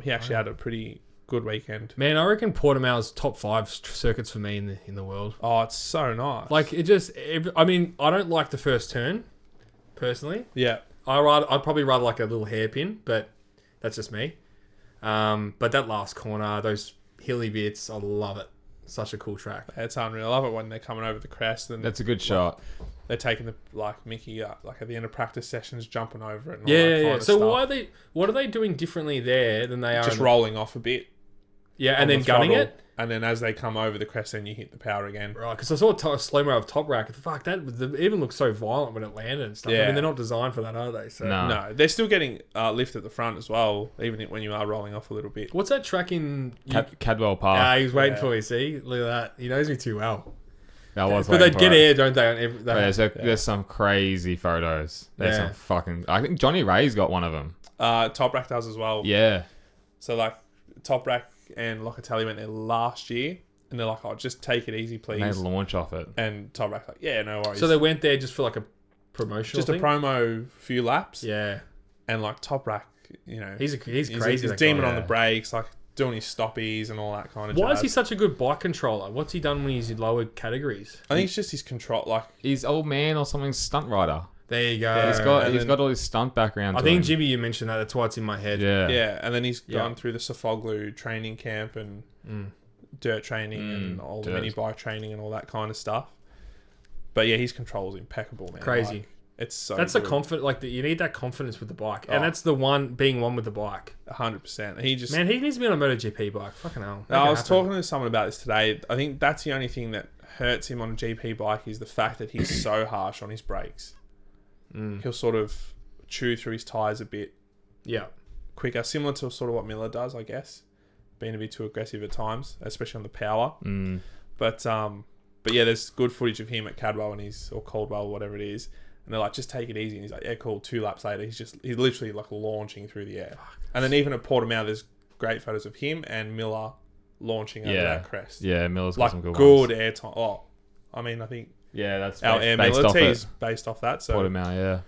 he actually had a pretty good weekend. Man, I reckon Portimao's top 5 circuits for me in the world. Oh, it's so nice. Like it just. I mean, I don't like the first turn, personally. Yeah. I'd probably rather like a little hairpin, but that's just me. But that last corner, those hilly bits, I love it. Such a cool track. It's unreal. I love it when they're coming over the crest and That's a good shot. they're taking Mickey like at the end of practice sessions, jumping over it. And Yeah, all that yeah. kind of So stuff. what are they doing differently there than they are? Just rolling off a bit. Yeah, on and then the gunning throttle, it. and then as they come over the crest, then you hit the power again. Right, because I saw a slow-mo of Top Rack. Fuck, that it even looked so violent when it landed and stuff. I Yeah. mean, they're not designed for that, are they? So. No. No, they're still getting lift at the front as well, even when you are rolling off a little bit. What's that track in... Cadwell Park. Ah, he was waiting Yeah. for me, see? Look at that. He knows me too well. I was But waiting they'd for get it. air, don't they? On every, There's some crazy photos. There's Yeah. some fucking... I think Johnny Ray's got one of them. Top Rack does as well. Yeah. So like Top Rack and Locatelli went there last year, and they're like, "Oh, just take it easy, please." And they launch off it. And Top Rack's like, "Yeah, no worries." So they went there just for like a promotional just thing? a promo few laps. Yeah. And like Top Rack, you know, He's crazy. He's that demon guy. on the brakes, like doing his stoppies and all that kind of. Why jazz. is he such a good bike controller? What's he done when he's in lower categories? I think it's just his control. Like, He's old man or something stunt rider. There you go. Yeah, He's and got all his stunt background. I to think him. Jimmy, you mentioned that. That's why it's in my head. Yeah. yeah, and then he's Yeah. gone through the Sofoglu training camp and dirt training and all the dirt. mini bike training and all that kind of stuff. But yeah, his control's impeccable, man. Crazy. Like, it's so. That's good. the confidence. Like you need that confidence with the bike, and Oh. that's the one being one with the bike. 100%. He just. Man, he needs to be on a MotoGP bike. Fucking hell. No, I was talking to someone about this today. I think that's the only thing that hurts him on a GP bike is the fact that he's so harsh on his brakes. He'll sort of chew through his tyres a bit Yeah. quicker, similar to sort of what Miller does, I guess. Being a bit too aggressive at times, especially on the power. But yeah, there's good footage of him at Cadwell or Caldwell, whatever it is. And they're like, just take it easy. And he's like, yeah, cool. 2 laps later, he's literally like launching through the air. And then even at Portimao, there's great photos of him and Miller launching over that crest. Yeah, Miller's got Like some good good ones. air time. Oh, I mean, I think Yeah, that's our air based off military it. is based off that. So Portimao,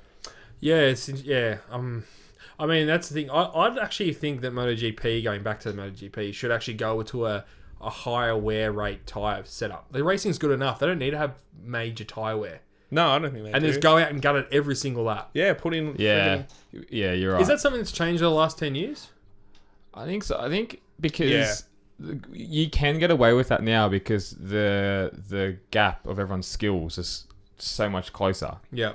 yeah. Yeah. I mean, that's the thing. I'd actually think that MotoGP, going back to the MotoGP, should actually go to a higher wear rate tyre setup. The racing's good enough. They don't need to have major tyre wear. no, I don't think they And do. just go out and gut it every single lap. Yeah, put in. Yeah. friggin- Yeah, you're right. Is that something that's changed in the last 10 years? I think so. I think because you can get away with that now because the gap of everyone's skills is so much closer. Yeah.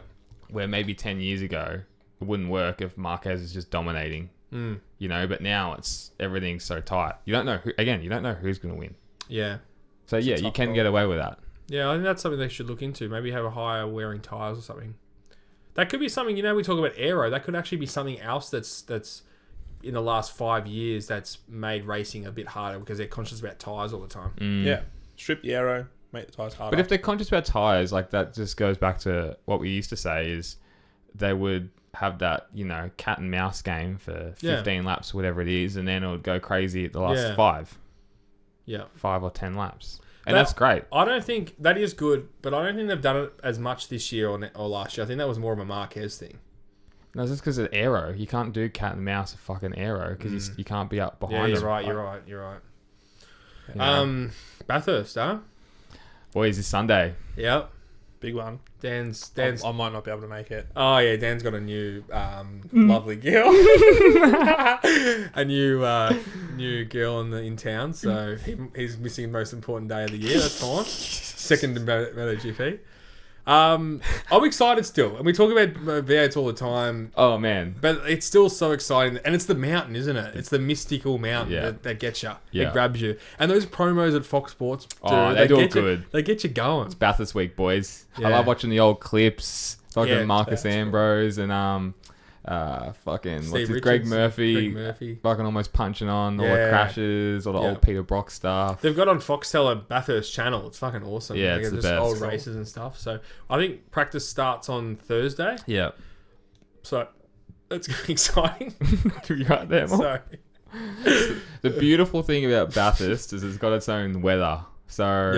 Where maybe 10 years ago it wouldn't work if Marquez is just dominating. You know, but now everything's so tight. You don't know who's going to win. Yeah. So yeah, a you tough can call. get away with that. Yeah, I think that's something they should look into. Maybe have a higher wearing tyres or something. That could be something, we talk about aero. That could actually be something else that's in the last 5 years that's made racing a bit harder because they're conscious about tyres all the time. Yeah. Strip the aero, make the tyres harder. But if they're conscious about tyres, like that just goes back to what we used to say is they would have that, cat and mouse game for 15 laps, whatever it is, and then it would go crazy at the last 5 or 10 laps. And that's great. I don't think that is good, but I don't think they've done it as much this year or last year. I think that was more of a Marquez thing. No, it's just because of aero. You can't do cat and mouse of fucking aero because you can't be up behind Yeah, them. you're right. Yeah. Bathurst, huh? Boys, this Sunday. Yep. Big one. Dan's. I might not be able to make it. Oh yeah, Dan's got a new lovely girl, a new girl in town. So he's missing the most important day of the year. That's fine. Second to MotoGP. I'm excited still, and we talk about V8s all the time. Oh man, but it's still so exciting, and it's the mountain, isn't it? It's the mystical mountain that gets you. Yeah. It grabs you, and those promos at Fox Sports, they do it good. They get you going. It's Bathurst week, boys. Yeah. I love watching the old clips. Fucking Yeah, Marcus Ambrose and fucking what's his Greg Murphy. Fucking almost punching on all the crashes, all the old Peter Brock stuff. They've got on Foxtel a Bathurst channel. It's fucking awesome. Yeah, They it's get the just best. old races and stuff. So I think practice starts on Thursday. Yeah. So that's gonna be exciting. You right there, Mark? So The beautiful thing about Bathurst is it's got its own weather. So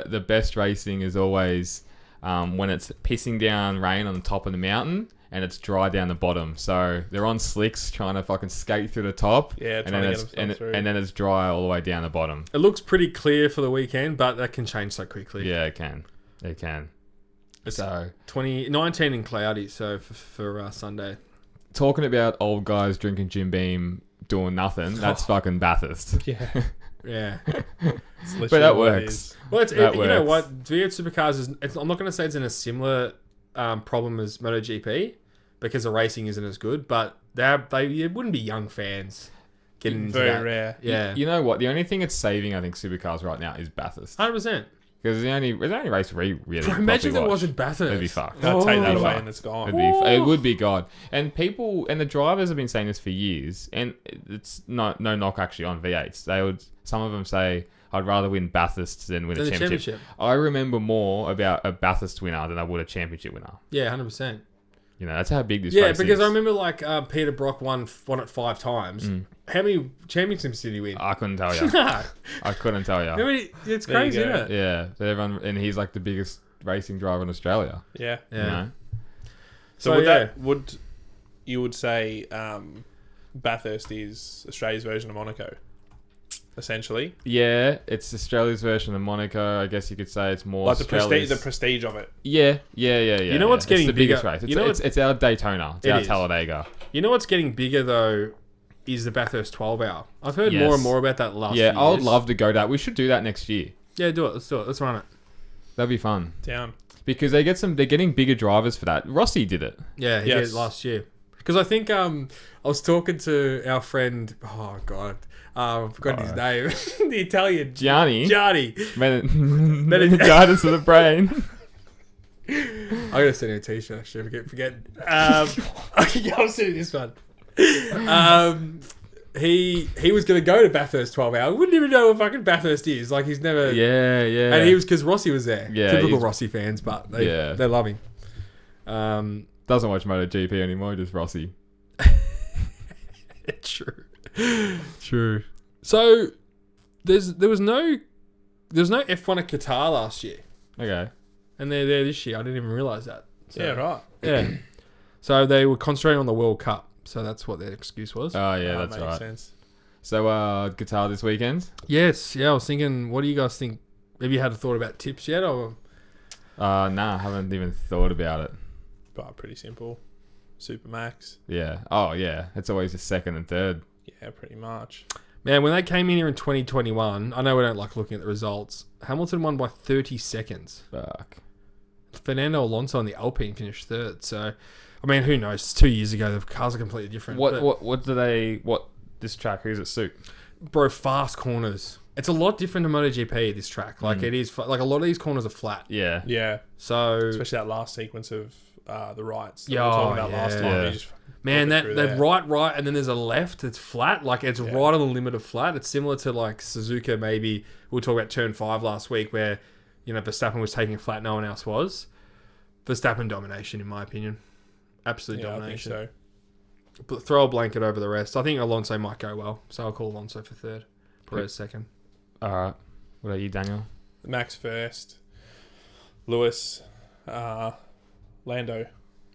the best racing is always when it's pissing down rain on the top of the mountain and it's dry down the bottom. So they're on slicks trying to fucking skate through the top. Yeah, and trying then to get them through. and then it's dry all the way down the bottom. it looks pretty clear for the weekend, but that can change so quickly. Yeah, it can. It can. It's So 19 and cloudy. So for Sunday. talking about old guys drinking Jim Beam doing nothing, that's fucking Bathurst. Yeah. Yeah. But that works. Well, you know works. what? V8 Supercars is. I'm not going to say it's in a similar problem as MotoGP because the racing isn't as good, but they wouldn't be young fans getting into Very that. rare. Yeah, You know what? The only thing it's saving, I think, Supercars right now is Bathurst. 100%. Because it's the only race we really Bro, imagine if it watch. wasn't Bathurst. It'd be fucked. Take that It'd be away fucked. and it's gone. It would be God. And people and the drivers have been saying this for years, and it's no knock actually on V8s. Some of them say, I'd rather win Bathurst than win a championship. I remember more about a Bathurst winner than I would a championship winner. Yeah, 100%. That's how big this Yeah, race because is. I remember Peter Brock won it 5 times. How many championships did he win? I couldn't tell you. I couldn't tell you. It's There you crazy, go. isn't it? Yeah, but and he's like the biggest racing driver in Australia. Yeah. You know? So you would say Bathurst is Australia's version of Monaco, essentially? Yeah, it's Australia's version of Monaco. I guess you could say it's more Like the Australia's... prestige of it. Yeah. You know what's getting it's the biggest bigger? race. You know It's our Daytona. It's It our is. Talladega. You know what's getting bigger, though, is the Bathurst 12 hour. I've heard Yes. more and more about that last Yeah, few I would years. love to go that. We should do that next year. Yeah, do it. Let's do it. Let's run it. That'd be fun. Down. Because they're getting bigger drivers for that. Rossi did it. Yeah, he Yes. did last year. Because I think I was talking to our friend. Oh God, I forgot his name. The Italian Gianni. Meningitis of the brain. I'm gonna send him a t-shirt. Actually, forget. I'll send you this one. He was gonna go to Bathurst 12 hour. Wouldn't even know what fucking Bathurst is. Like he's never. Yeah. And he was because Rossi was there. Yeah, Typical he's- Rossi fans, but they love him. Doesn't watch MotoGP anymore, just Rossi. True. So there was no F1 at Qatar last year, Okay. and they're there this year. I didn't even realize that. So, Yeah, right. Yeah. So they were concentrating on the World Cup. So that's what their excuse was. Oh, yeah, That that's makes right. sense. So, Qatar this weekend? Yes. Yeah. I was thinking, what do you guys think? Maybe you had a thought about tips yet, or Nah, haven't even thought about it. But pretty simple. Supermax. Yeah. Oh, yeah. It's always the second and third. Yeah, pretty much. man, when they came in here in 2021, I know we don't like looking at the results. Hamilton won by 30 seconds. Fuck. Fernando Alonso on the Alpine finished third. So, I mean, who knows? It's 2 years ago. The cars are completely different. but- What this track, who's it suit? Bro, fast corners. It's a lot different to MotoGP, this track. Like, it is... Like, a lot of these corners are flat. Yeah. Yeah. So... Especially that last sequence of the rights that we Yeah, were talking about last time. yeah. You just Man, pop it through that there. right, and then there's a left that's flat. Like, it's right on the limit of flat. It's similar to, like, Suzuka, maybe. We were talking about Turn 5 last week where, you know, Verstappen was taking flat, no one else was. Verstappen domination, in my opinion. Absolute domination. I think so. But throw a blanket over the rest. I think Alonso might go well, so I'll call Alonso for third. Perez second. All right. What about you, Daniel? Max first. Lewis. Lando.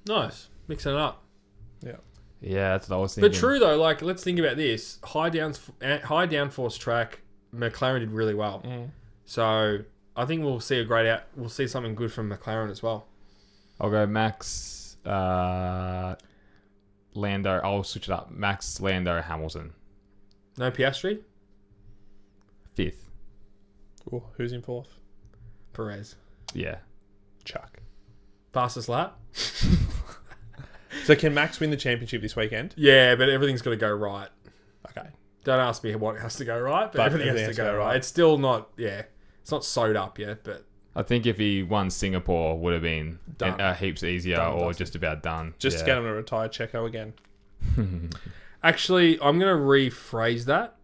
Nice. Mixing it up. Yeah. Yeah, that's what I was thinking. But true, though, like, let's think about this. High downforce track, McLaren did really well. So I think we'll see we'll see something good from McLaren as well. I'll go Max, Lando. I'll switch it up. Max, Lando, Hamilton. No Piastri? 5th. Ooh, who's in 4th? Perez. Yeah. Chuck. Fastest lap? So can Max win the championship this weekend? Yeah, but everything's got to go right. Okay. Don't ask me what has to go right, but everything has to go right. right. It's still not, it's not sewed up yet, but... I think if he won Singapore, would have been Done. heaps easier or just about done. Just get him to retire Checo again. Actually, I'm going to rephrase that.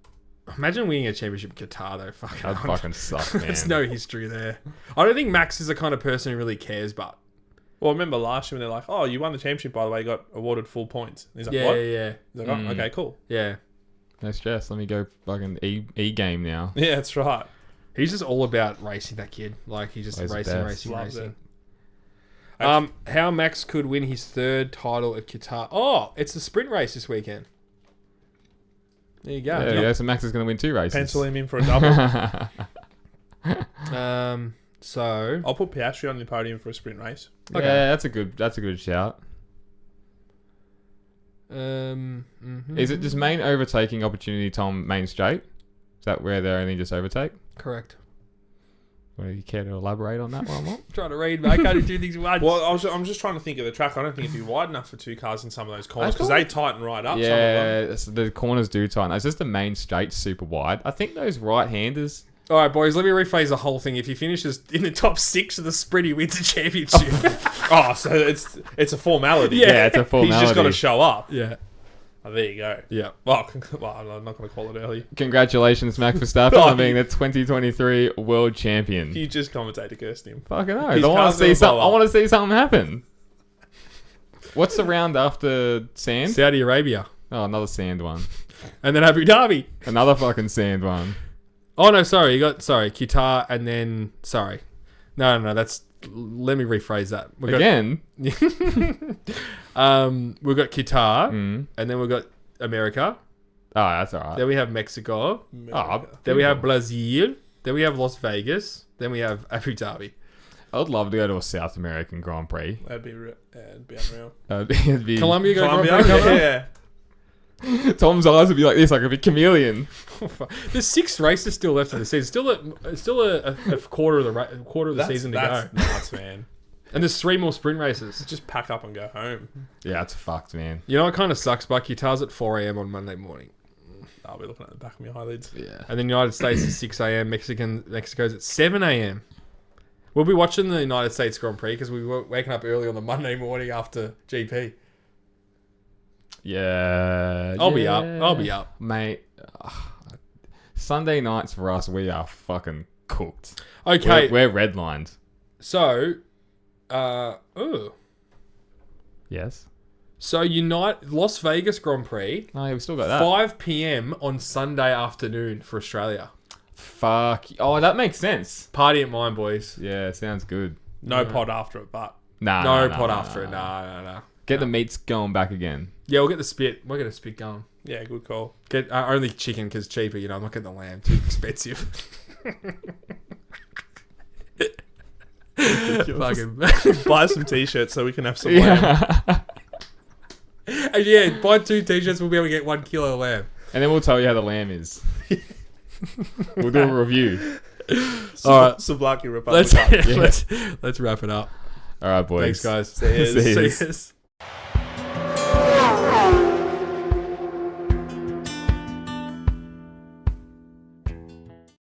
Imagine winning a championship in Qatar, though. That'd fucking suck, man. There's no history there. I don't think Max is the kind of person who really cares, but... Well, remember last year when they're like, oh, you won the championship, by the way, you got awarded full points. And he's like, what? Yeah. He's like, oh, okay, cool. Yeah. No stress. Let me go fucking E-game now. Yeah, that's right. He's just all about racing, that kid. Like, he's just He's the best. Loves racing. it. How Max could win his third title at Qatar. Oh, it's a sprint race this weekend. There you go. Yeah, so Max is going to win 2 races. Pencil him in for a double. So I'll put Piastri on the podium for a sprint race. Okay. Yeah, that's a good shout. Is it just main overtaking opportunity, Tom, main straight? Is that where they're only just overtake? correct. Well, you care to elaborate on that one more? Trying to read, mate. I can't do 2 things at once. Well, I'm just trying to think of the track. I don't think it'd be wide enough for 2 cars in some of those corners I because thought- they tighten right up. Yeah, the corners do tighten. It's just the main straight super wide. I think those right-handers... All right, boys. Let me rephrase the whole thing. If he finishes in the top 6 of the sprint, he wins the championship. So it's a formality. Yeah. it's a formality. He's just got to show up. yeah. Oh, there you go. Yeah. Well, I'm not going to call it early. Congratulations, Max Verstappen, on being the 2023 world champion. You just commentated cursed him. Fucking hell. I His want car's to see gonna something. blow I up. want to see something happen. What's the round after sand? Saudi Arabia. Oh, another sand one. And then Abu Dhabi. Another fucking sand one. Oh, no, sorry. Qatar and then... Sorry. No, that's... Let me rephrase that. Again? We've got Qatar, and then we've got America. Oh, that's all right. Then we have Mexico. Oh, Then we have Brazil. Then we have Las Vegas. Then we have Abu Dhabi. I'd love to go to a South American Grand Prix. That'd be unreal. It'd be Colombia go Colombia, Grand Prix cover? yeah. Tom's eyes would be like this, like a chameleon. There's 6 races still left in the season. Still a quarter of the season to That's go. nuts, man. And there's 3 more sprint races. Just pack up and go home. Yeah, it's fucked, man. You know what kind of sucks, but Qatar's at 4 a.m. on Monday morning. I'll be looking at the back of my eyelids. Yeah. And then United States is 6 a.m. Mexico's at 7 a.m. We'll be watching the United States Grand Prix because we were waking up early on the Monday morning after GP. Yeah. I'll be up. Mate. Sunday nights for us, we are fucking cooked. Okay, We're redlined. so, Yes. So Las Vegas Grand Prix, Oh, yeah, we still got that. 5 p.m. on Sunday afternoon for Australia. Fuck. Oh, that makes sense. Party at mine, boys. Yeah, sounds good. No pod after it, but No pod after it. No. Get the meats going back again. Yeah, we'll get the spit. We'll get a spit going. yeah, good call. Get only chicken because cheaper. I'm not getting the lamb. Too expensive. Fucking Buy some t-shirts so we can have some lamb. and yeah, buy 2 t-shirts. We'll be able to get 1 kilo of lamb. And then we'll tell you how the lamb is. We'll do a review. All right. Sublaki Republica. Let's wrap it up. All right, boys. Thanks, guys. See yous. See yous.